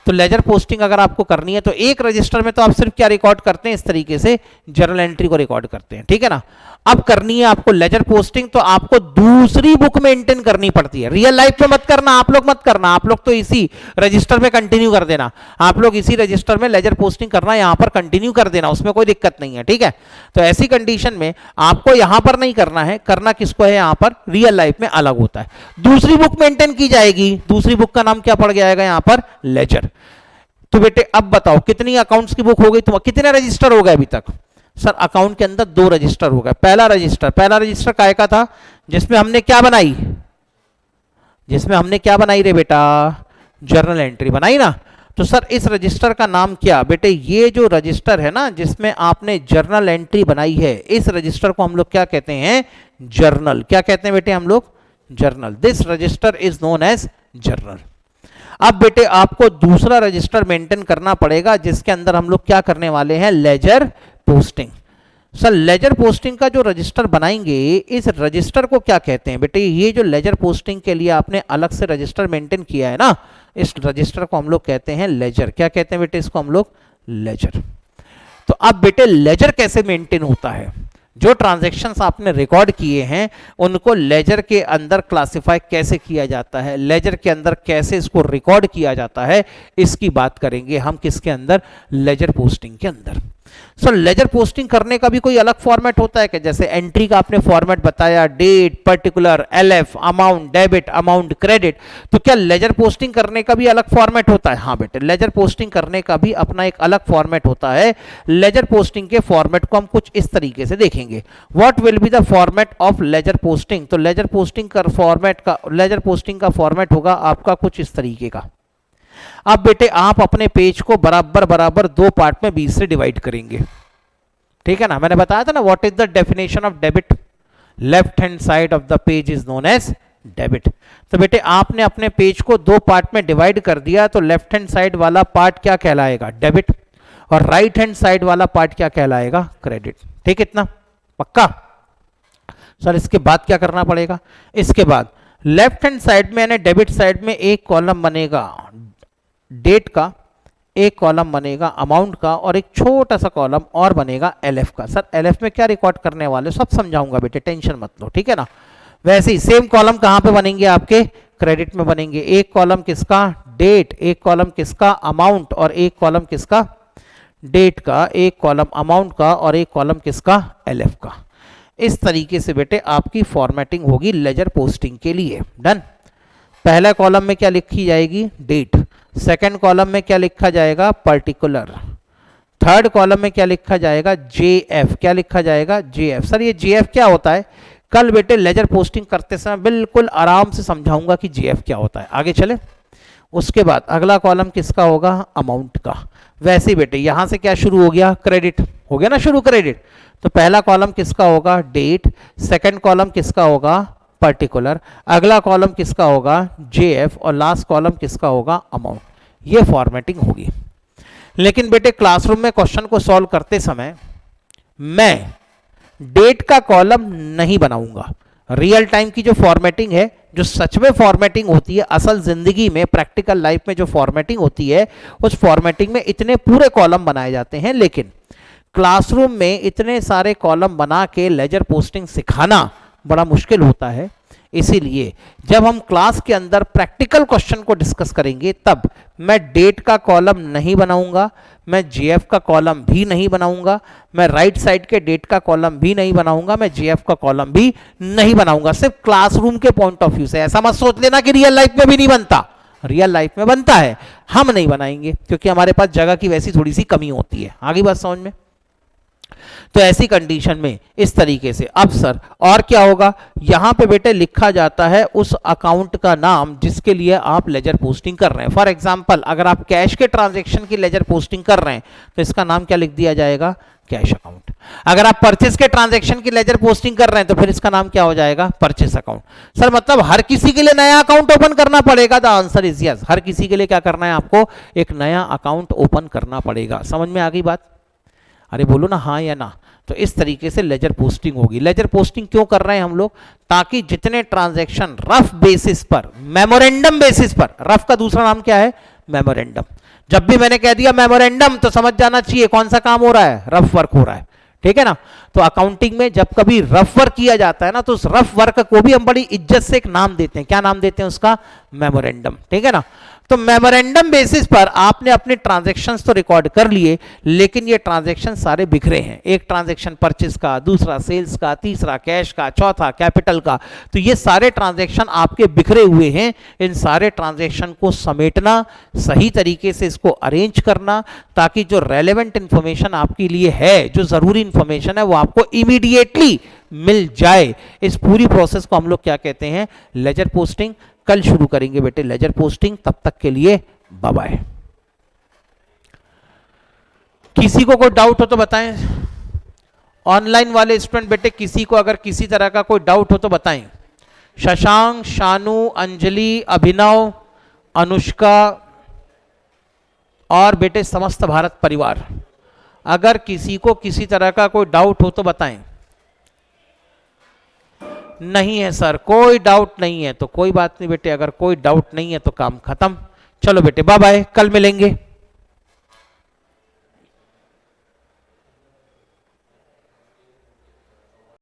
तो लेजर पोस्टिंग अगर आपको करनी है तो एक रजिस्टर में तो आप सिर्फ क्या रिकॉर्ड करते हैं, इस तरीके से जर्नल एंट्री को रिकॉर्ड करते हैं, ठीक है ना। अब करनी है आपको लेजर पोस्टिंग, तो आपको दूसरी बुक मेंटेन करनी पड़ती है। रियल लाइफ में मत करना, आप लोग मत करना, आप लोग तो इसी रजिस्टर में कंटिन्यू कर देना, आप लोग इसी रजिस्टर में लेजर पोस्टिंग करना, यहां पर कंटिन्यू कर देना, उसमें कोई दिक्कत नहीं है, ठीक है। तो ऐसी कंडीशन में आपको यहां पर नहीं करना है, करना किसको है, यहां पर रियल लाइफ में अलग होता है। दूसरी बुक मेंटेन की जाएगी, दूसरी बुक का नाम क्या पड़ जाएगा यहां पर, लेजर। तो बेटे अब बताओ कितनी अकाउंट्स की बुक हो गई, तो कितने रजिस्टर हो गए अभी तक। सर अकाउंट के अंदर 2 रजिस्टर हो गए। पहला रजिस्टर काय का था, जिसमें हमने क्या बनाई, रे बेटा, जर्नल एंट्री बनाई ना। तो सर इस रजिस्टर का नाम क्या, बेटे ये जो रजिस्टर है ना जिसमें आपने जर्नल एंट्री बनाई है, इस रजिस्टर को हम लोग क्या कहते हैं, जर्नल। क्या कहते हैं बेटे हम लोग, journal. This register is known as journal. अब बेटे आपको दूसरा रजिस्टर मेंटेन करना पड़ेगा, जिसके अंदर हम लोग क्या करने वाले हैं, ledger posting. Sir ledger posting का जो रजिस्टर बनाएंगे, इस रजिस्टर को क्या कहते हैं बेटे, ये जो लेजर पोस्टिंग के लिए आपने अलग से रजिस्टर मेंटेन किया है ना, इस रजिस्टर को हम लोग कहते हैं लेजर। क्या कहते हैं बेटे इसको हम लोग, लेजर। तो अब बेटे लेजर कैसे मेंटेन होता है, जो ट्रांजैक्शंस आपने रिकॉर्ड किए हैं उनको लेजर के अंदर क्लासिफाई कैसे किया जाता है, लेजर के अंदर कैसे इसको रिकॉर्ड किया जाता है, इसकी बात करेंगे हम किसके अंदर, लेजर पोस्टिंग के अंदर। सर लेजर पोस्टिंग करने का भी कोई अलग फॉर्मेट होता है क्या, जैसे एंट्री का आपने फॉर्मेट बताया, date, particular, LF, amount, debit, amount, credit, तो क्या लेजर पोस्टिंग करने का भी अलग फॉर्मेट होता है। हाँ बेटे लेजर पोस्टिंग करने का भी अपना एक अलग फॉर्मेट होता है। लेजर पोस्टिंग के फॉर्मेट को हम कुछ इस तरीके से देखेंगे। What will be the format of ledger posting, तो लेजर पोस्टिंग का फॉर्मेट होगा आपका कुछ इस तरीके का। अब बेटे आप अपने पेज को बराबर 2 पार्ट में 20 से डिवाइड करेंगे, ठीक है ना। मैंने बताया था ना what is the definition of debit, left hand side of the page is known as debit. तो बेटे आपने अपने पेज को 2 पार्ट में डिवाइड कर दिया, तो लेफ्ट हैंड साइड वाला पार्ट क्या कहलाएगा, डेबिट, और राइट हैंड साइड वाला पार्ट क्या कहलाएगा, क्रेडिट। ठीक, इतना पक्का। सर इसके बाद क्या करना पड़ेगा, इसके बाद लेफ्ट हैंड साइड में यानी डेबिट साइड में एक कॉलम बनेगा डेट का, एक कॉलम बनेगा अमाउंट का, और एक छोटा सा कॉलम और बनेगा एलएफ का। सर एलएफ में क्या रिकॉर्ड करने वाले, सब समझाऊंगा बेटे, टेंशन मत लो, ठीक है ना। वैसे ही सेम कॉलम कहां पे बनेंगे आपके, क्रेडिट में बनेंगे। एक कॉलम किसका, डेट, एक कॉलम किसका, अमाउंट, और एक कॉलम किसका, डेट का, एक कॉलम अमाउंट का, और एक कॉलम किसका, एलएफ का। इस तरीके से बेटे आपकी फॉर्मेटिंग होगी लेजर पोस्टिंग के लिए। डन। पहला कॉलम में क्या लिखी जाएगी, डेट, सेकंड कॉलम में क्या लिखा जाएगा, पर्टिकुलर, थर्ड कॉलम में क्या लिखा जाएगा, जेएफ। क्या लिखा जाएगा, जेएफ। सर ये जेएफ क्या होता है, कल बेटे लेजर पोस्टिंग करते समय बिल्कुल आराम से समझाऊंगा कि जेएफ क्या होता है। आगे चले। उसके बाद अगला कॉलम किसका होगा, अमाउंट का। वैसे बेटे यहां से क्या शुरू हो गया, क्रेडिट हो गया ना शुरू, क्रेडिट। तो पहला कॉलम किसका होगा, डेट, सेकंड कॉलम किसका होगा, पर्टिकुलर, अगला कॉलम किसका होगा, जेएफ, और लास्ट कॉलम किसका होगा, अमाउंट। ये फॉर्मेटिंग होगी। लेकिन बेटे क्लासरूम में क्वेश्चन को सॉल्व करते समय मैं डेट का कॉलम नहीं बनाऊंगा। रियल टाइम की जो फॉर्मेटिंग है, जो सच में फॉर्मेटिंग होती है, असल जिंदगी में प्रैक्टिकल लाइफ में जो फॉर्मेटिंग होती है, उस फॉर्मेटिंग में इतने पूरे कॉलम बनाए जाते हैं। लेकिन क्लासरूम में इतने सारे कॉलम बना के लेजर पोस्टिंग सिखाना बड़ा मुश्किल होता है। इसीलिए जब हम क्लास के अंदर प्रैक्टिकल क्वेश्चन को डिस्कस करेंगे तब मैं डेट का कॉलम नहीं बनाऊंगा, मैं जेएफ का कॉलम भी नहीं बनाऊंगा, मैं राइट साइड के डेट का कॉलम भी नहीं बनाऊंगा, मैं जेएफ का कॉलम भी नहीं बनाऊंगा। सिर्फ क्लासरूम के पॉइंट ऑफ व्यू से। ऐसा मत सोच लेना कि रियल लाइफ में भी नहीं बनता, रियल लाइफ में बनता है, हम नहीं बनाएंगे क्योंकि हमारे पास जगह की वैसी थोड़ी सी कमी होती है। आगे बात समझ में। तो ऐसी कंडीशन में इस तरीके से अब सर और क्या होगा, यहां पे बेटे लिखा जाता है उस अकाउंट का नाम जिसके लिए आप लेजर पोस्टिंग कर रहे हैं। फॉर एग्जांपल अगर आप कैश के ट्रांजैक्शन की लेजर पोस्टिंग कर रहे हैं तो इसका नाम क्या लिख दिया जाएगा, कैश अकाउंट। अगर आप परचेस के ट्रांजैक्शन की लेजर पोस्टिंग कर रहे हैं तो फिर इसका नाम क्या हो जाएगा, परचेस अकाउंट। सर मतलब हर किसी के लिए नया अकाउंट ओपन करना पड़ेगा? द आंसर इज यस, हर किसी के लिए क्या करना है, आपको एक नया अकाउंट ओपन करना पड़ेगा। समझ में आ गई बात? अरे बोलो ना हाँ या ना। तो इस तरीके से लेजर पोस्टिंग होगी। लेजर पोस्टिंग क्यों कर रहे हैं हम लोग? ताकि जितने ट्रांजैक्शन रफ बेसिस पर, मेमोरेंडम बेसिस पर, रफ का दूसरा नाम क्या है, मेमोरेंडम। जब भी मैंने कह दिया मेमोरेंडम तो समझ जाना चाहिए कौन सा काम हो रहा है, रफ वर्क हो रहा है, ठीक है ना। तो अकाउंटिंग में जब कभी रफ वर्क किया जाता है ना, तो उस रफ वर्क को भी हम बड़ी इज्जत से एक नाम देते हैं। क्या नाम देते हैं उसका? मेमोरेंडम, ठीक है ना। तो मेमोरेंडम बेसिस पर आपने अपने ट्रांजैक्शंस तो रिकॉर्ड कर लिए, लेकिन ये ट्रांजैक्शन सारे बिखरे हैं। एक ट्रांजैक्शन परचेस का, दूसरा सेल्स का, तीसरा कैश का, चौथा कैपिटल का। तो ये सारे ट्रांजैक्शन आपके बिखरे हुए हैं। इन सारे ट्रांजैक्शन को समेटना, सही तरीके से इसको अरेंज करना, ताकि जो रेलेवेंट इंफॉर्मेशन आपके लिए है, जो जरूरी इंफॉर्मेशन है, वो आपको इमीडिएटली मिल जाए। इस पूरी प्रोसेस को हम लोग क्या कहते हैं, लेजर पोस्टिंग। कल शुरू करेंगे बेटे लेजर पोस्टिंग, तब तक के लिए बाय बाय। किसी को कोई डाउट हो तो बताएं। ऑनलाइन वाले स्टूडेंट बेटे किसी को अगर किसी तरह का कोई डाउट हो तो बताएं। शशांक, शानू, अंजलि, अभिनव, अनुष्का और बेटे समस्त भारत परिवार, अगर किसी को किसी तरह का कोई डाउट हो तो बताएं। नहीं है सर, कोई डाउट नहीं है तो कोई बात नहीं बेटे, अगर कोई डाउट नहीं है तो काम खत्म। चलो बेटे बाय बाय, कल मिलेंगे।